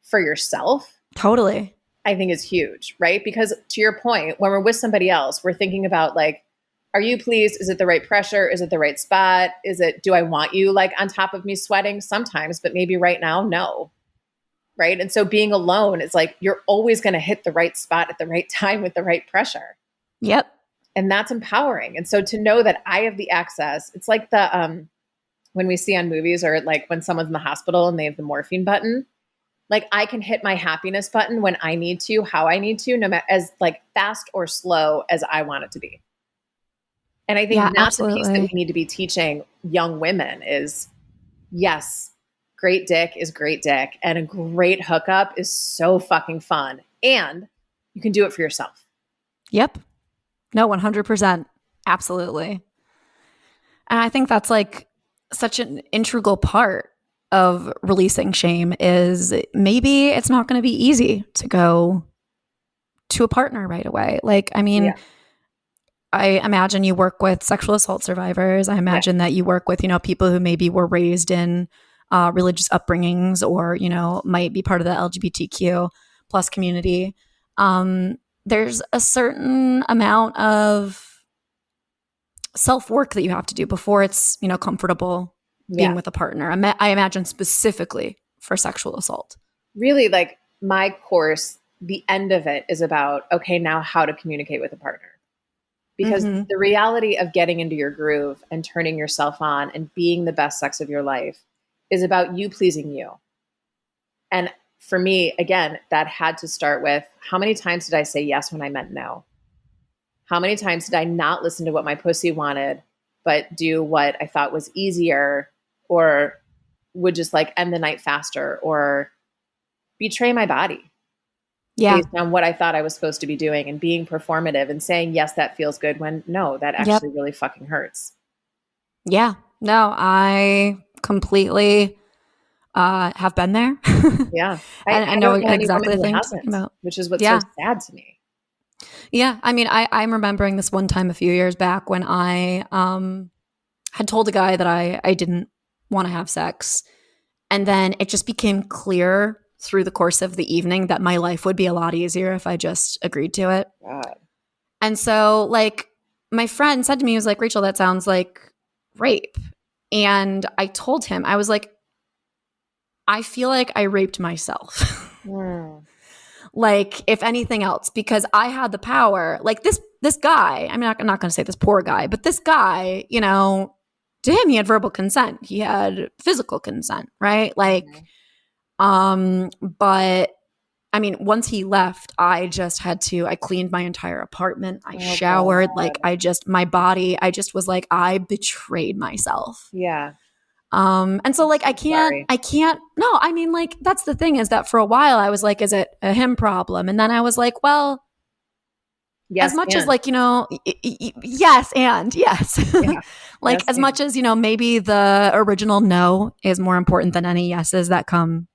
S3: for yourself.
S1: Totally.
S3: I think is huge, right? Because to your point, when we're with somebody else, we're thinking about like, are you pleased? Is it the right pressure? Is it the right spot? Do I want you like on top of me sweating? Sometimes, but maybe right now, no. Right. And so being alone is like, you're always going to hit the right spot at the right time with the right pressure.
S1: Yep.
S3: And that's empowering. And so to know that I have the access, it's like the, when we see on movies or like when someone's in the hospital and they have the morphine button, Like I can hit my happiness button when I need to, how I need to, no matter as like fast or slow as I want it to be. And I think
S1: Yeah,
S3: that's the piece that we
S1: absolutely.
S3: need to be teaching young women is yes, great dick is great dick. And a great hookup is so fucking fun. And you can do it for yourself.
S1: Yep. No, 100%. Absolutely. And I think that's like such an integral part of releasing shame is maybe it's not going to be easy to go to a partner right away. Like, I mean,
S3: Yeah.
S1: I imagine you work with sexual assault survivors. I
S3: Yeah.
S1: imagine that you work with, people who maybe were raised in religious upbringings or, might be part of the LGBTQ plus community. There's a certain amount of self-work that you have to do before it's, comfortable being
S3: Yeah.
S1: with a partner. I imagine specifically for sexual assault.
S3: Really, like my course, the end of it is about, okay, now how to communicate with a partner. Because
S1: Mm-hmm.
S3: the reality of getting into your groove and turning yourself on and being the best sex of your life is about you pleasing you. And for me, again, that had to start with how many times did I say yes when I meant no? How many times did I not listen to what my pussy wanted, but do what I thought was easier or would just like end the night faster or betray my body
S1: Yeah.
S3: based on what I thought I was supposed to be doing and being performative and saying, yes, that feels good when no, that
S1: Yep.
S3: actually really fucking hurts.
S1: Yeah. No, I completely have been there.
S3: Yeah.
S1: And I
S3: I
S1: know
S3: don't know any
S1: exactly
S3: woman
S1: the
S3: who
S1: thing you're talking
S3: hasn't,
S1: about.
S3: which is what's so
S1: Yeah.
S3: sad to me.
S1: Yeah. I mean, I'm remembering this one time a few years back when I had told a guy that I didn't want to have sex. And then it just became clear through the course of the evening that my life would be a lot easier if I just agreed to it.
S3: God.
S1: And so, like, my friend said to me, he was like, Rachel, that sounds like rape. And I told him, I was like, I feel like I raped myself. Like, if anything else, because I had the power. Like this guy, I'm not going to say this poor guy, but this guy, to him, he had verbal consent. He had physical consent, right? Like, but I mean, once he left, I cleaned my entire apartment. I showered.
S3: God.
S1: Like, my body, I just was like, I betrayed myself.
S3: Yeah.
S1: And so like, I can't, no, I mean, like, that's the thing is that for a while I was like, is it a him problem? And then I was like, well,
S3: Yes,
S1: as much
S3: and.
S1: as like, yes, and yes,
S3: Yeah.
S1: like
S3: Yes,
S1: as
S3: and.
S1: much as, maybe the original no is more important than any yeses that come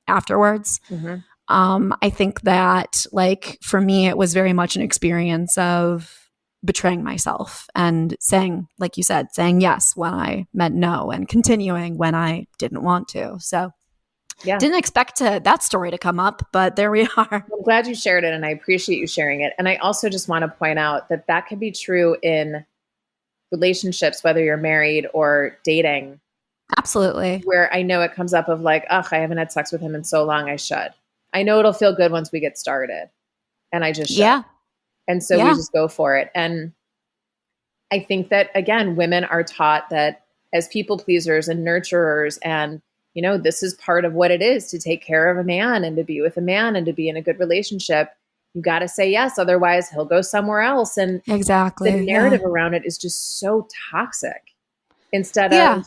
S1: afterwards.
S3: Mhm.
S1: I think that like for me, it was very much an experience of betraying myself and saying, like you said, saying yes when I meant no and continuing when I didn't want to. So
S3: Yeah.
S1: didn't expect that story to come up, but there we are.
S3: I'm glad you shared it and I appreciate you sharing it. And I also just want to point out that that could be true in relationships, whether you're married or dating,
S1: Absolutely.
S3: where I know it comes up of like, ugh, I haven't had sex with him in so long, I should. I know it'll feel good once we get started. And I just should.
S1: Yeah.
S3: And so we just go for it. And I think that, again, women are taught that as people pleasers and nurturers, and, this is part of what it is to take care of a man and to be with a man and to be in a good relationship. You got to say yes. Otherwise, he'll go somewhere else. And
S1: Exactly.
S3: the narrative around it is just so toxic instead
S1: Yeah.
S3: of,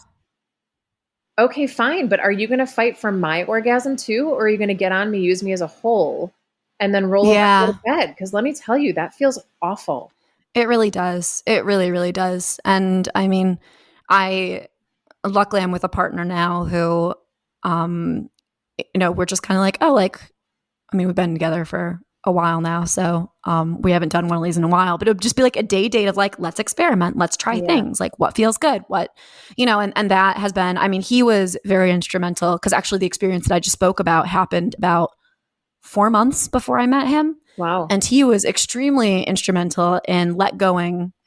S3: okay, fine, but are you going to fight for my orgasm too? Or are you going to get on me, use me as a whole, and then roll over and go to bed? Because let me tell you, that feels awful.
S1: It really does. It really, really does. And I mean, luckily I'm with a partner now who, we're just kind of like, oh, like, I mean, we've been together for a while now. So we haven't done one of these in a while, but it would just be like a date of like, let's experiment, let's try things, like what feels good, what, and that has been, I mean, he was very instrumental because actually the experience that I just spoke about happened about 4 months before I met him.
S3: Wow.
S1: And he was extremely instrumental in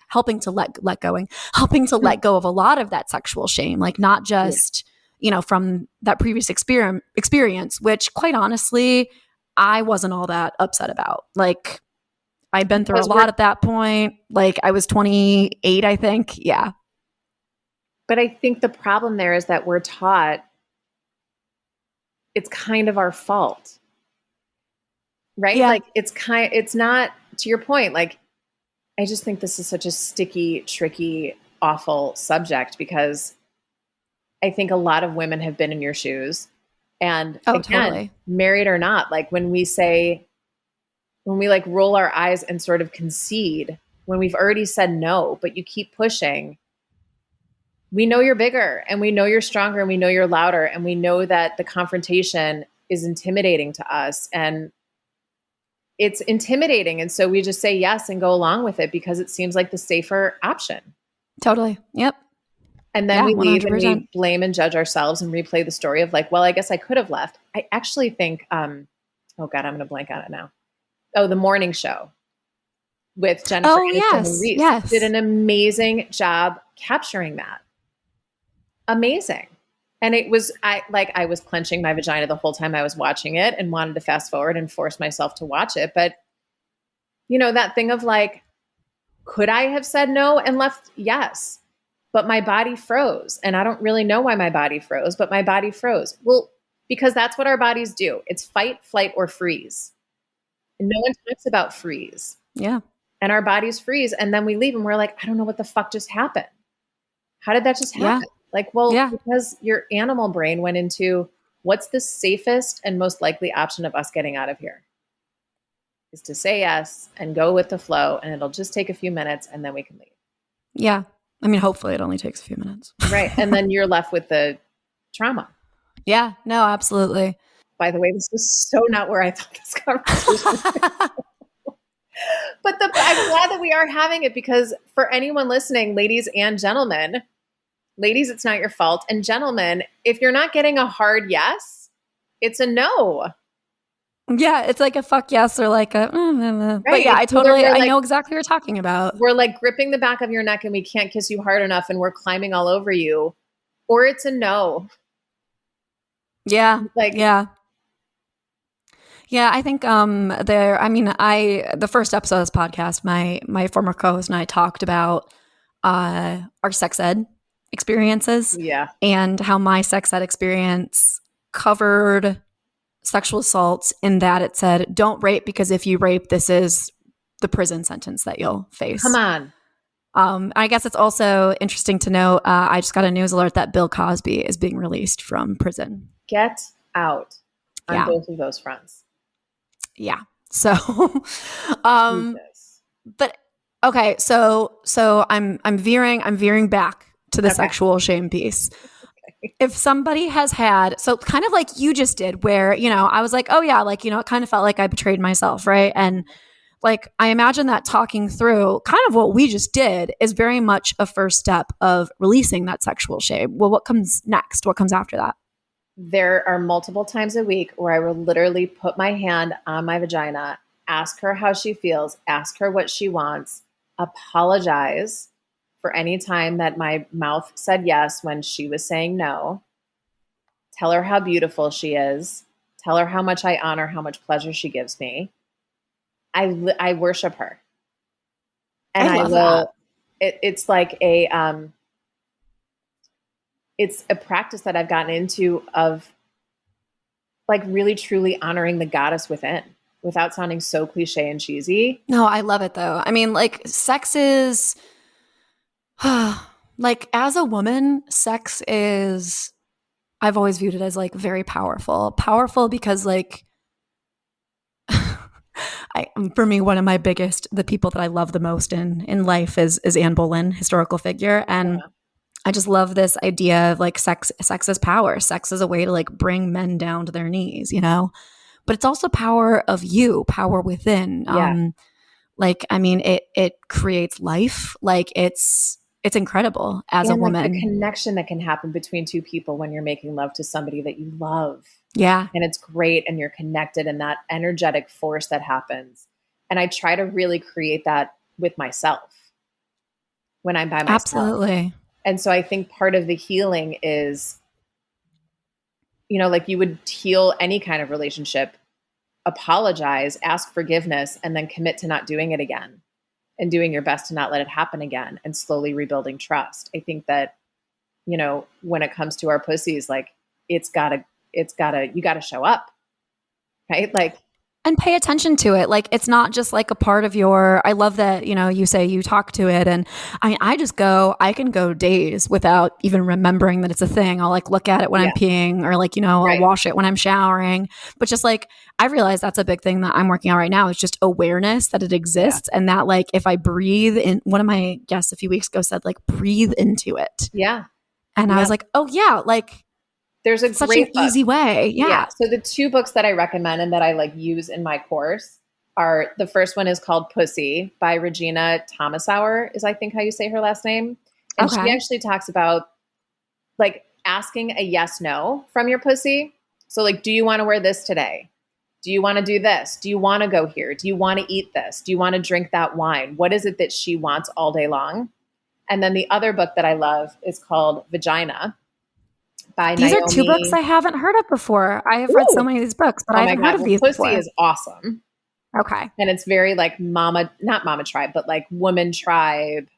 S1: helping to let go of a lot of that sexual shame, like not just, from that previous experience, which quite honestly, I wasn't all that upset about. Like I'd been through a lot at that point. Like I was 28, I think. Yeah.
S3: But I think the problem there is that we're taught it's kind of our fault. Right?
S1: Yeah.
S3: Like it's not, to your point, like I just think this is such a sticky, tricky, awful subject because I think a lot of women have been in your shoes. And
S1: Oh,
S3: again,
S1: totally.
S3: married or not, like when we like roll our eyes and sort of concede when we've already said no, but you keep pushing, we know you're bigger and we know you're stronger and we know you're louder and we know that the confrontation is intimidating to us and it's intimidating. And so we just say yes and go along with it because it seems like the safer option.
S1: Totally. Yep.
S3: And then
S1: Yeah,
S3: we leave
S1: 100%.
S3: and we blame and judge ourselves and replay the story of like, well, I guess I could have left. I actually think, oh God, I'm going to blank on it now. Oh, The Morning Show with Jennifer
S1: Oh,
S3: Aniston
S1: yes.
S3: and Reese
S1: Yes.
S3: did an amazing job capturing that. Amazing. And it was, I was clenching my vagina the whole time I was watching it and wanted to fast forward and force myself to watch it. But you know, that thing of like, could I have said no and left? Yes. But my body froze. And I don't really know why my body froze, but my body froze. Well, because that's what our bodies do. It's fight, flight, or freeze. And no one talks about freeze.
S1: Yeah.
S3: And our bodies freeze. And then we leave and we're like, I don't know what the fuck just happened. How did that just happen?
S1: Yeah.
S3: Like, well,
S1: Yeah.
S3: because your animal brain went into what's the safest and most likely option of us getting out of here is to say yes and go with the flow. And it'll just take a few minutes and then we can leave.
S1: Yeah. I mean, hopefully it only takes a few minutes.
S3: Right. And then you're left with the trauma.
S1: Yeah. No, absolutely.
S3: By the way, this was so not where I thought this conversation was going to go. But I'm glad that we are having it because for anyone listening, ladies and gentlemen, ladies, it's not your fault. And gentlemen, if you're not getting a hard yes, it's a no.
S1: Yeah, it's like a fuck yes or like a
S3: Right.
S1: But yeah,
S3: It's either we're
S1: I
S3: like-
S1: know exactly what you're talking about.
S3: We're like gripping the back of your neck and we can't kiss you hard enough and we're climbing all over you. Or it's a no.
S1: Yeah.
S3: Like,
S1: Yeah. Yeah, I think the first episode of this podcast, my former co-host and I talked about our sex ed experiences
S3: yeah.
S1: and how my sex ed experience covered sexual assault in that it said, don't rape because if you rape, this is the prison sentence that you'll face.
S3: Come on.
S1: I guess it's also interesting to know, I just got a news alert that Bill Cosby is being released from prison.
S3: Get out on
S1: Yeah.
S3: both of those fronts.
S1: Yeah. So,
S3: Jesus.
S1: but okay. So I'm veering back to the
S3: Okay.
S1: sexual shame piece. If somebody has had, so kind of like you just did where, you know, I was like, oh yeah, like, you know, it kind of felt like I betrayed myself. Right. And like, I imagine that talking through kind of what we just did is very much a first step of releasing that sexual shame. Well, what comes next? What comes after that?
S3: There are multiple times a week where I will literally put my hand on my vagina, ask her how she feels, ask her what she wants, apologize for any time that my mouth said yes when she was saying no, tell her how beautiful she is, tell her how much I honor, how much pleasure she gives me. I worship her. And
S1: I love
S3: will, it's like it's a practice that I've gotten into of like really truly honoring the goddess within without sounding so cliche and cheesy.
S1: No, I love it though. I mean, like sex is like as a woman, sex is, I've always viewed it as like very powerful because like for me, one of my biggest, the people that I love the most in life is Anne Boleyn, historical figure. And
S3: Yeah.
S1: I just love this idea of like sex is power. Sex is a way to like bring men down to their knees, you know, but it's also power of you, power within.
S3: Yeah.
S1: Like, I mean, it creates life. Like it's incredible as a
S3: And like
S1: woman.
S3: the connection that can happen between two people when you're making love to somebody that you love.
S1: Yeah.
S3: And it's great and you're connected and that energetic force that happens. And I try to really create that with myself when I'm by myself.
S1: Absolutely.
S3: And so I think part of the healing is, you know, like you would heal any kind of relationship, apologize, ask forgiveness, and then commit to not doing it again and doing your best to not let it happen again and slowly rebuilding trust. I think that, you know, when it comes to our pussies, like it's gotta you gotta show up. Right. Like,
S1: and pay attention to it. Like, it's not just like a part of I love that, you say you talk to it. And I can go days without even remembering that it's a thing. I'll like look at it when I'm peeing, or like, I'll wash it when I'm showering. But just like, I realize that's a big thing that I'm working on right now, is just awareness that it exists. And that like, if I breathe in, one of my guests a few weeks ago said like, breathe into it.
S3: Yeah.
S1: And I was like, oh yeah, like,
S3: there's
S1: such an easy way. Yeah.
S3: So the 2 books that I recommend and that I like use in my course are, the first one is called Pussy by Regena Thomashauer, is I think how you say her last name. And she actually talks about like asking a yes, no from your pussy. So like, do you want to wear this today? Do you want to do this? Do you want to go here? Do you want to eat this? Do you want to drink that wine? What is it that she wants all day long? And then the other book that I love is called Vagina by
S1: These
S3: Naomi.
S1: are 2 books I haven't heard of before. I have read so many of these books, but I haven't heard of these before.
S3: Pussy is awesome.
S1: Okay.
S3: And it's very like not Mama Tribe, but like Woman Tribe.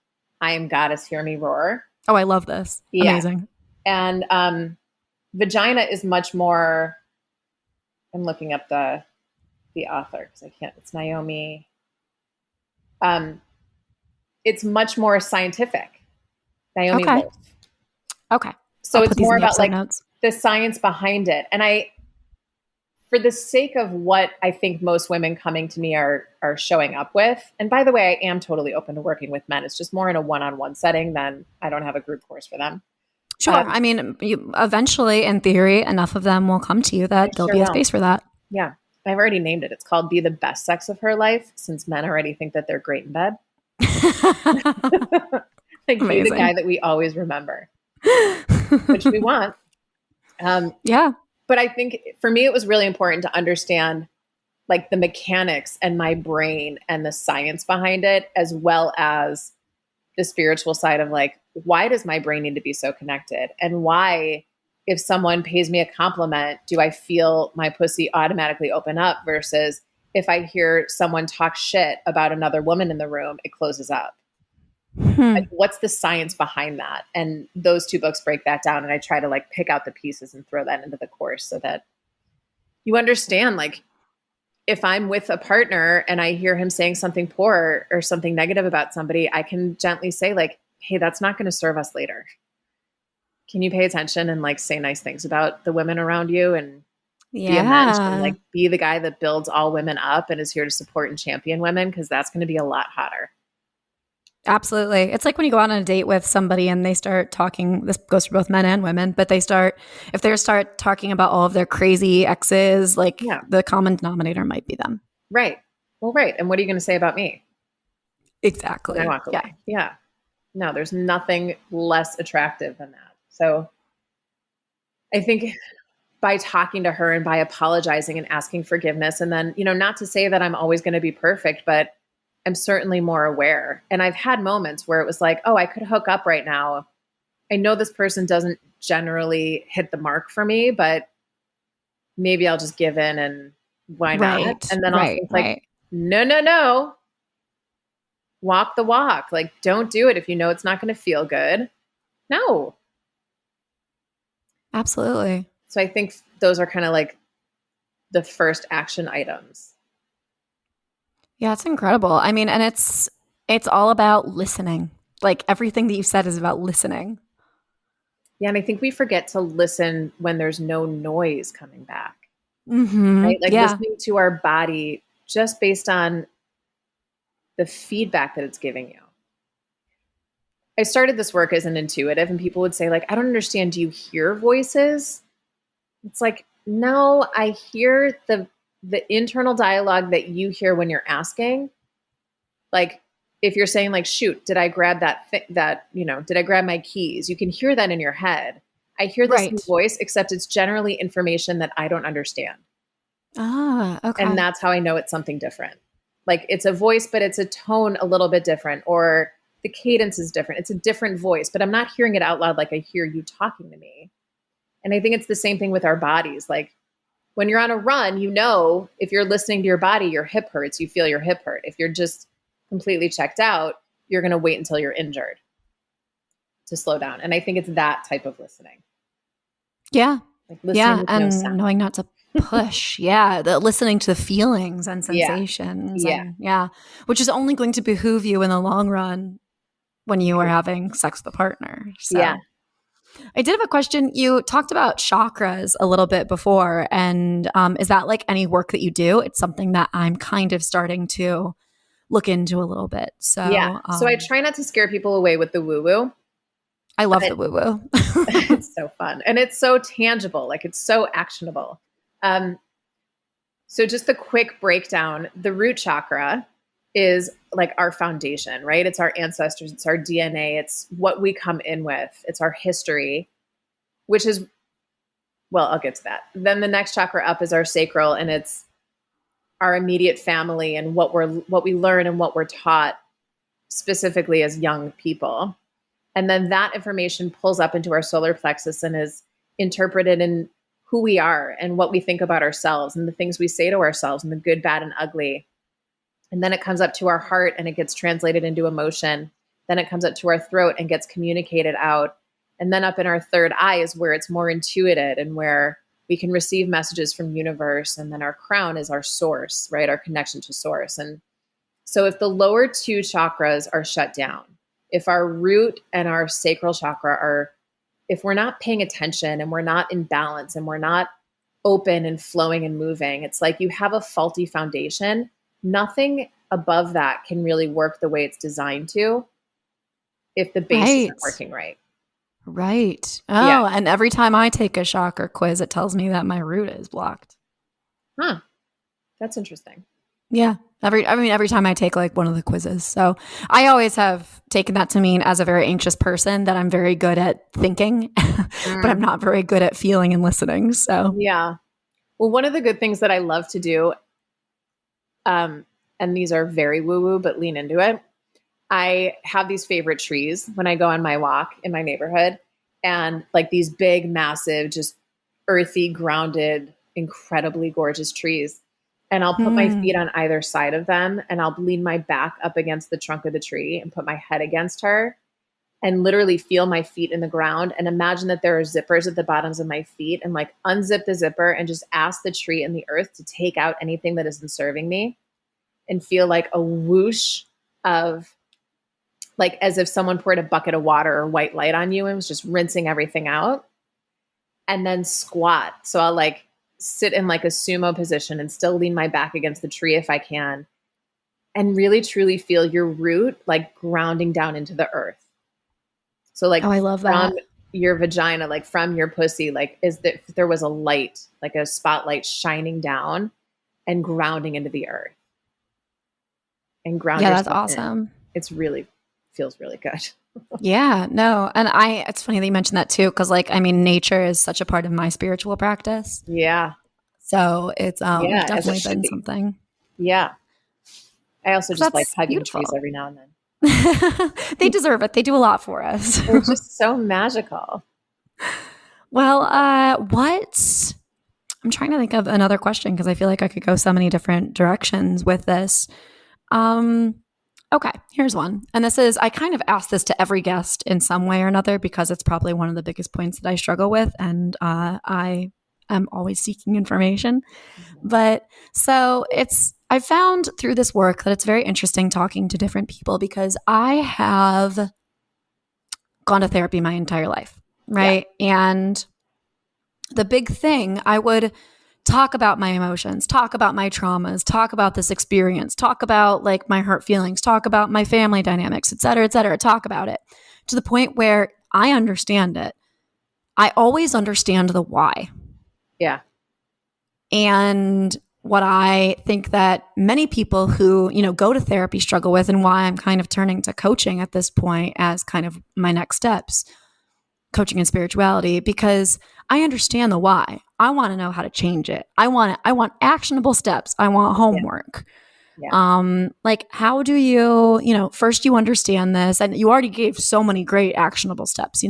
S3: I am Goddess, hear me roar.
S1: Oh, I love this.
S3: Yeah.
S1: Amazing.
S3: And Vagina is much more, I'm looking up the author because I can't, it's Naomi. It's much more scientific. Naomi Wolf.
S1: Okay.
S3: So it's more about like the science behind it. And for the sake of what I think most women coming to me are showing up with, and by the way, I am totally open to working with men. It's just more in a one-on-one setting than I don't have a group course for them.
S1: Sure. I mean, eventually, in theory, enough of them will come to you that there'll be a space for that.
S3: Yeah. I've already named it. It's called Be the Best Sex of Her Life, since men already think that they're great in bed. Like, be the guy that we always remember, which we want.
S1: Yeah.
S3: But I think for me, it was really important to understand like the mechanics and my brain and the science behind it, as well as the spiritual side of like, why does my brain need to be so connected? And why, if someone pays me a compliment, do I feel my pussy automatically open up, versus if I hear someone talk shit about another woman in the room, it closes up? Like, what's the science behind that? And those 2 books break that down. And I try to like pick out the pieces and throw that into the course so that you understand, like, if I'm with a partner and I hear him saying something poor or something negative about somebody, I can gently say like, hey, that's not going to serve us later. Can you pay attention and like say nice things about the women around you and be a mensch and like be the guy that builds all women up and is here to support and champion women? Because that's going to be a lot hotter.
S1: Absolutely. It's like when you go out on a date with somebody and they start talking, this goes for both men and women, but if they start talking about all of their crazy exes, like the common denominator might be them.
S3: Right. Well, right. And what are you going to say about me?
S1: Exactly.
S3: I walk away. Yeah. No, there's nothing less attractive than that. So I think by talking to her and by apologizing and asking forgiveness, and then, not to say that I'm always going to be perfect, but I'm certainly more aware. And I've had moments where it was like, oh, I could hook up right now. I know this person doesn't generally hit the mark for me, but maybe I'll just give in, and why not? And then I'll think like, no, walk the walk. Like, don't do it if you know it's not going to feel good. No.
S1: Absolutely.
S3: So I think those are kind of like the first action items.
S1: Yeah, it's incredible. I mean, and it's all about listening. Like, everything that you said is about listening.
S3: Yeah, and I think we forget to listen when there's no noise coming back.
S1: Mm-hmm.
S3: Right? Like listening to our body just based on the feedback that it's giving you. I started this work as an intuitive, and people would say like, I don't understand. Do you hear voices? It's like, no, I hear the internal dialogue that you hear when you're asking. Like, if you're saying like, shoot, did I grab did I grab my keys? You can hear that in your head. I hear this in voice, except it's generally information that I don't understand.
S1: Ah, okay.
S3: And that's how I know it's something different. Like, it's a voice, but it's a tone a little bit different, or the cadence is different. It's a different voice, but I'm not hearing it out loud like I hear you talking to me. And I think it's the same thing with our bodies. Like, when you're on a run, if you're listening to your body, your hip hurts, you feel your hip hurt. If you're just completely checked out, you're going to wait until you're injured to slow down. And I think it's that type of listening.
S1: Yeah.
S3: Like listening
S1: Yeah.
S3: with no
S1: And
S3: sound.
S1: knowing not to push. Yeah. Listening to the feelings and
S3: Yeah.
S1: sensations.
S3: Yeah.
S1: And yeah. Which is only going to behoove you in the long run when you are having sex with a partner. So
S3: Yeah.
S1: I did have a question. You talked about chakras a little bit before. And is that like any work that you do? It's something that I'm kind of starting to look into a little bit.
S3: Yeah.
S1: So
S3: So I try not to scare people away with the woo woo.
S1: I love the woo woo.
S3: It's so fun. And it's so tangible. Like it's so actionable. So just the quick breakdown, the root chakra is like our foundation, right? It's our ancestors. It's our DNA. It's what we come in with. It's our history, which is, well, I'll get to that. Then the next chakra up is our sacral, and it's our immediate family and what we learn and what we're taught specifically as young people. And then that information pulls up into our solar plexus and is interpreted in who we are and what we think about ourselves and the things we say to ourselves and the good, bad, and ugly. And then it comes up to our heart and it gets translated into emotion. Then it comes up to our throat and gets communicated out. And then up in our third eye is where it's more intuited and where we can receive messages from universe. And then our crown is our source, right? Our connection to source. And so if the lower two chakras are shut down, if our root and our sacral chakra are, if we're not paying attention and we're not in balance and we're not open and flowing and moving, it's like you have a faulty foundation. Nothing above that can really work the way it's designed to if the base isn't working right.
S1: Right. Oh, yeah. And every time I take a chakra quiz, it tells me that my root is blocked.
S3: Huh. That's interesting.
S1: Yeah. Every time I take like one of the quizzes. So I always have taken that to mean as a very anxious person that I'm very good at thinking, but I'm not very good at feeling and listening. So
S3: yeah. Well, one of the good things that I love to do, and these are very woo-woo, but lean into it. I have these favorite trees when I go on my walk in my neighborhood, and like these big, massive, just earthy, grounded, incredibly gorgeous trees. And I'll put my feet on either side of them and I'll lean my back up against the trunk of the tree and put my head against her and literally feel my feet in the ground and imagine that there are zippers at the bottoms of my feet and like unzip the zipper and just ask the tree and the earth to take out anything that isn't serving me and feel like a whoosh of like as if someone poured a bucket of water or white light on you and was just rinsing everything out. And then squat. So I'll like sit in like a sumo position and still lean my back against the tree if I can and really truly feel your root like grounding down into the earth. So like
S1: I love that.
S3: From your vagina, like from your pussy, like if there was a light, like a spotlight shining down and grounding into the earth and ground.
S1: Yeah, that's awesome.
S3: It's really feels really good.
S1: Yeah, no. And it's funny that you mentioned that too. Cause like, I mean, nature is such a part of my spiritual practice.
S3: Yeah.
S1: So it's definitely been something.
S3: Yeah. I also just like hugging trees every now and
S1: then. They deserve it. They do a lot for us.
S3: They're just so magical.
S1: Well, I'm trying to think of another question because I feel like I could go so many different directions with this. Okay, here's one. And this is, I kind of ask this to every guest in some way or another because it's probably one of the biggest points that I struggle with. And I am always seeking information. But so I found through this work that it's very interesting talking to different people because I have gone to therapy my entire life, right? Yeah. And the big thing, I would talk about my emotions, talk about my traumas, talk about this experience, talk about like my hurt feelings, talk about my family dynamics, et cetera, talk about it to the point where I understand it. I always understand the why.
S3: Yeah.
S1: And what I think that many people who, go to therapy struggle with and why I'm kind of turning to coaching at this point as kind of my next steps, coaching and spirituality, because I understand the why. I want to know how to change it. I want actionable steps. I want homework. Yeah. Like how do you, first you understand this and you already gave so many great actionable steps,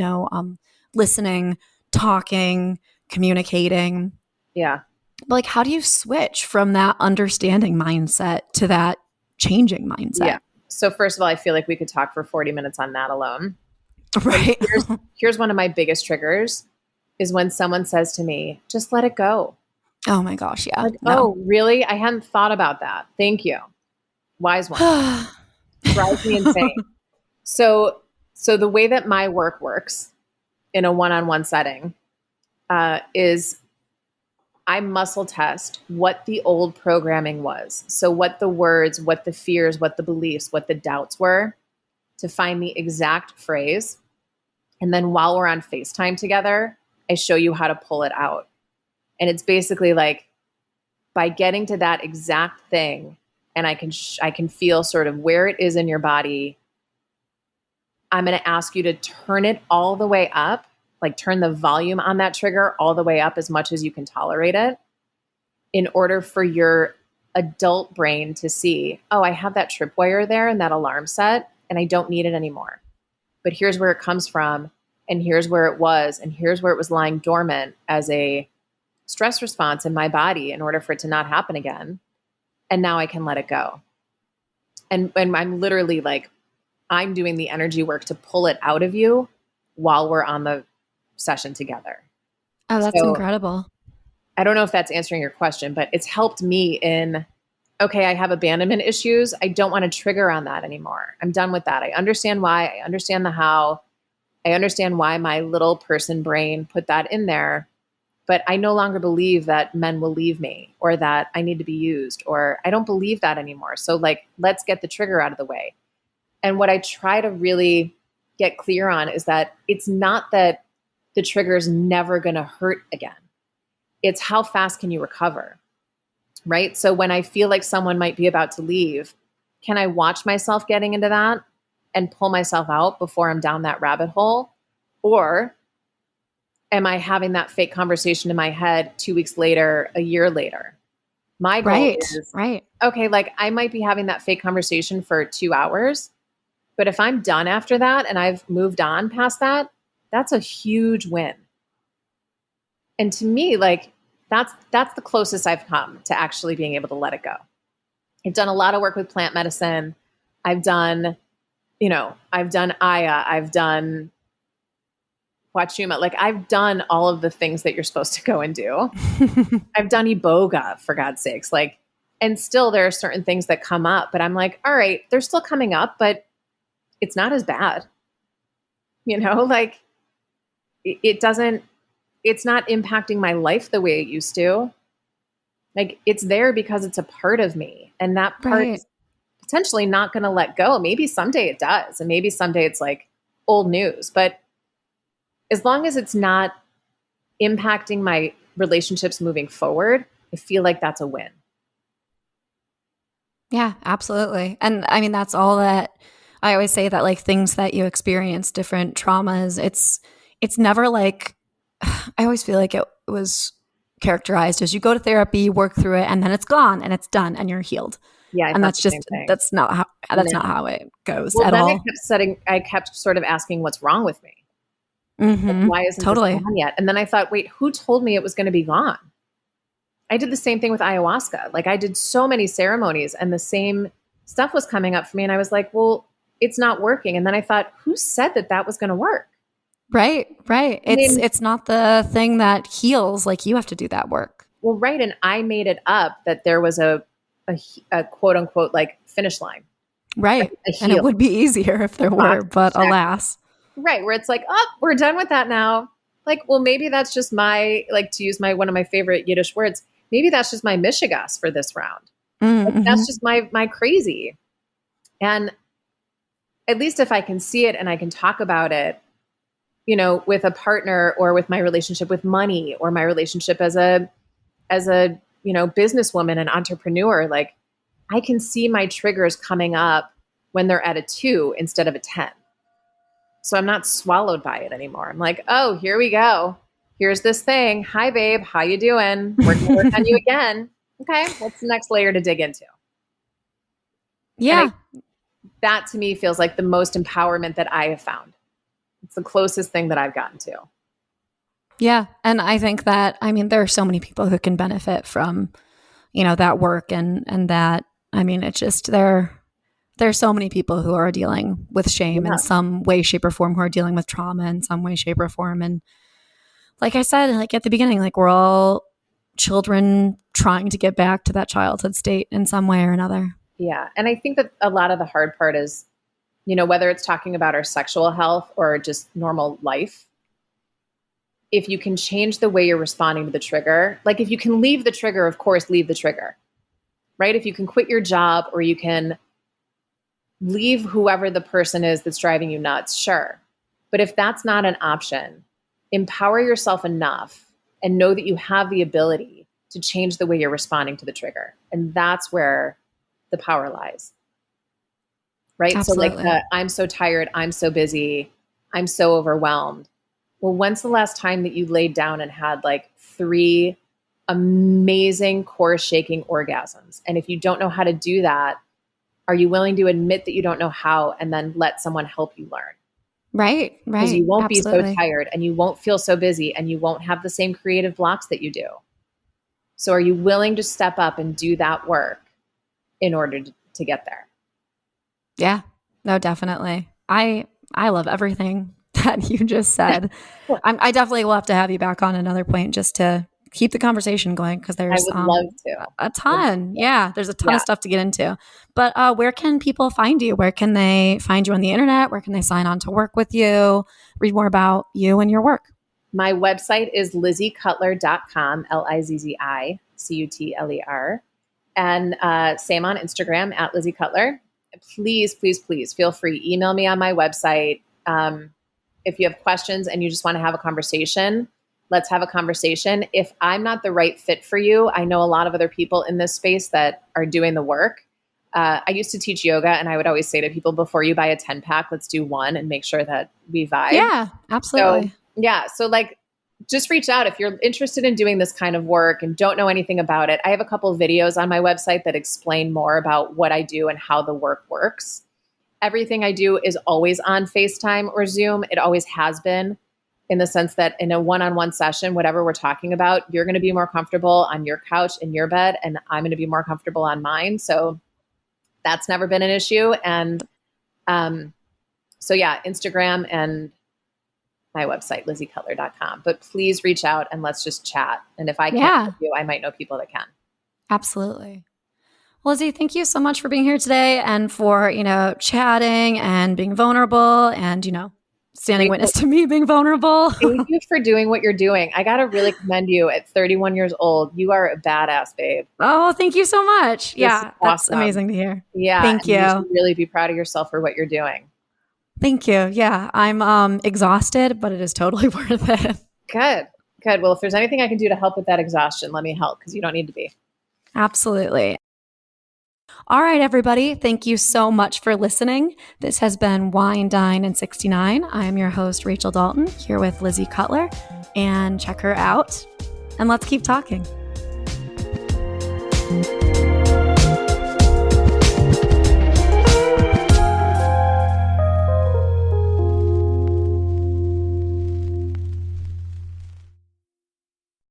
S1: listening, talking, communicating.
S3: Yeah.
S1: But like, how do you switch from that understanding mindset to that changing mindset?
S3: Yeah. So first of all, I feel like we could talk for 40 minutes on that alone.
S1: Right.
S3: Here's one of my biggest triggers is when someone says to me, just let it go.
S1: Oh my gosh. Yeah.
S3: Like,
S1: No.
S3: oh, really? I hadn't thought about that. Thank you. Wise one. Drives me insane. So the way that my work works in a one-on-one setting is I muscle test what the old programming was. So what the words, what the fears, what the beliefs, what the doubts were, to find the exact phrase. And then while we're on FaceTime together, I show you how to pull it out. And it's basically like, by getting to that exact thing, and I can feel sort of where it is in your body, I'm going to ask you to turn it all the way up, like turn the volume on that trigger all the way up as much as you can tolerate it, in order for your adult brain to see, oh, I have that tripwire there and that alarm set, and I don't need it anymore. But here's where it comes from, and here's where it was, and here's where it was lying dormant as a stress response in my body in order for it to not happen again. And now I can let it go. And I'm literally like, I'm doing the energy work to pull it out of you while we're on the session together.
S1: Oh, that's incredible.
S3: I don't know if that's answering your question, but it's helped me in, okay, I have abandonment issues. I don't want to trigger on that anymore. I'm done with that. I understand why. I understand the how. I understand why my little person brain put that in there. But I no longer believe that men will leave me, or that I need to be used, or I don't believe that anymore. So like, let's get the trigger out of the way. And what I try to really get clear on is that it's not that the trigger is never going to hurt again. It's how fast can you recover, right? So when I feel like someone might be about to leave, can I watch myself getting into that and pull myself out before I'm down that rabbit hole? Or am I having that fake conversation in my head 2 weeks later, a year later? My goal is, okay, like I might be having that fake conversation for 2 hours, but if I'm done after that and I've moved on past that, that's a huge win. And to me, like that's the closest I've come to actually being able to let it go. I've done a lot of work with plant medicine. I've done Aya, I've done Wachuma. Like I've done all of the things that you're supposed to go and do. I've done Iboga, for God's sakes. Like, and still there are certain things that come up, but I'm like, all right, they're still coming up, but it's not as bad. Like it's not impacting my life the way it used to. Like it's there because it's a part of me. And that part is potentially not going to let go. Maybe someday it does. And maybe someday it's like old news, but as long as it's not impacting my relationships moving forward, I feel like that's a win.
S1: Yeah, absolutely. And I mean, that's all that I always say, that like things that you experience, different traumas, it's never like, I always feel like it was characterized as you go to therapy, you work through it, and then it's gone and it's done and you're healed.
S3: Yeah.
S1: And that's not how it goes at all.
S3: I kept sort of asking what's wrong with me.
S1: Mm-hmm.
S3: Like, why isn't this gone yet? And then I thought, wait, who told me it was going to be gone? I did the same thing with ayahuasca. Like I did so many ceremonies and the same stuff was coming up for me. And I was like, well, it's not working. And then I thought, who said that was going to work? Right.
S1: It's not the thing that heals. Like you have to do that work.
S3: Well, right. And I made it up that there was a quote unquote, like finish line.
S1: Right. And it would be easier if there were, but alas.
S3: Right. Where it's like, oh, we're done with that now. Like, well, maybe that's just to use one of my favorite Yiddish words, maybe that's just my mishigas for this round.
S1: Mm-hmm.
S3: Like, that's just my crazy. And at least if I can see it and I can talk about it, with a partner, or with my relationship with money, or my relationship as a businesswoman and entrepreneur, like I can see my triggers coming up when they're at a 2 instead of a 10. So I'm not swallowed by it anymore. I'm like, oh, here we go. Here's this thing. Hi, babe. How you doing? We're going to work on you again. Okay. What's the next layer to dig into?
S1: Yeah.
S3: That to me feels like the most empowerment that I have found. It's the closest thing that I've gotten to.
S1: Yeah. And I think that, there are so many people who can benefit from, that work and that, it's just there's so many people who are dealing with shame in some way, shape, or form, who are dealing with trauma in some way, shape, or form. And like I said, like at the beginning, like we're all children trying to get back to that childhood state in some way or another.
S3: Yeah. And I think that a lot of the hard part is, whether it's talking about our sexual health or just normal life, if you can change the way you're responding to the trigger, like if you can leave the trigger, of course, leave the trigger, right? If you can quit your job or you can leave whoever the person is that's driving you nuts, sure. But if that's not an option, empower yourself enough and know that you have the ability to change the way you're responding to the trigger. And that's where the power lies. Right?
S1: Absolutely.
S3: So like I'm so tired, I'm so busy, I'm so overwhelmed. Well, when's the last time that you laid down and had like 3 amazing core shaking orgasms? And if you don't know how to do that, are you willing to admit that you don't know how and then let someone help you learn?
S1: Right.
S3: Because you won't
S1: Absolutely.
S3: be so tired and you won't feel so busy and you won't have the same creative blocks that you do. So are you willing to step up and do that work in order to get there?
S1: Yeah, no, definitely. I love everything that you just said. I definitely will have to have you back on another point just to keep the conversation going because there's
S3: I would love to.
S1: a ton. Yeah, there's a ton of stuff to get into. But where can people find you? Where can they find you on the internet? Where can they sign on to work with you? Read more about you and your work.
S3: My website is lizzicutler.com, LIZZICUTLER. And same on Instagram at Lizzi Cutler. Please, please, please feel free. Email me on my website. If you have questions and you just want to have a conversation, let's have a conversation. If I'm not the right fit for you, I know a lot of other people in this space that are doing the work. I used to teach yoga and I would always say to people, before you buy a 10-pack, let's do one and make sure that we vibe.
S1: Yeah, absolutely.
S3: So like, just reach out if you're interested in doing this kind of work and don't know anything about it. I have a couple of videos on my website that explain more about what I do and how the work works. Everything I do is always on FaceTime or Zoom. It always has been, in the sense that in a one-on-one session, whatever we're talking about, you're going to be more comfortable on your couch in your bed, and I'm going to be more comfortable on mine. So that's never been an issue. And so yeah, Instagram and my website, lizzicutler.com. But please reach out and let's just chat. And if I can't help you, I might know people that can.
S1: Absolutely. Lizzi, thank you so much for being here today and for, chatting and being vulnerable and, standing witness to me being vulnerable.
S3: Thank you for doing what you're doing. I got to really commend you at 31 years old. You are a badass, babe.
S1: Oh, thank you so much.
S3: This
S1: yeah,
S3: is
S1: that's
S3: awesome.
S1: Amazing to hear.
S3: Yeah.
S1: Thank you.
S3: You should really be proud of yourself for what you're doing.
S1: Thank you. Yeah, I'm exhausted, but it is totally worth it.
S3: Good. Well, if there's anything I can do to help with that exhaustion, let me help because you don't need to be.
S1: Absolutely. All right, everybody. Thank you so much for listening. This has been Wine, Dine, and 69. I am your host, Rachel Dalton, here with Lizzi Cutler. And check her out. And let's keep talking.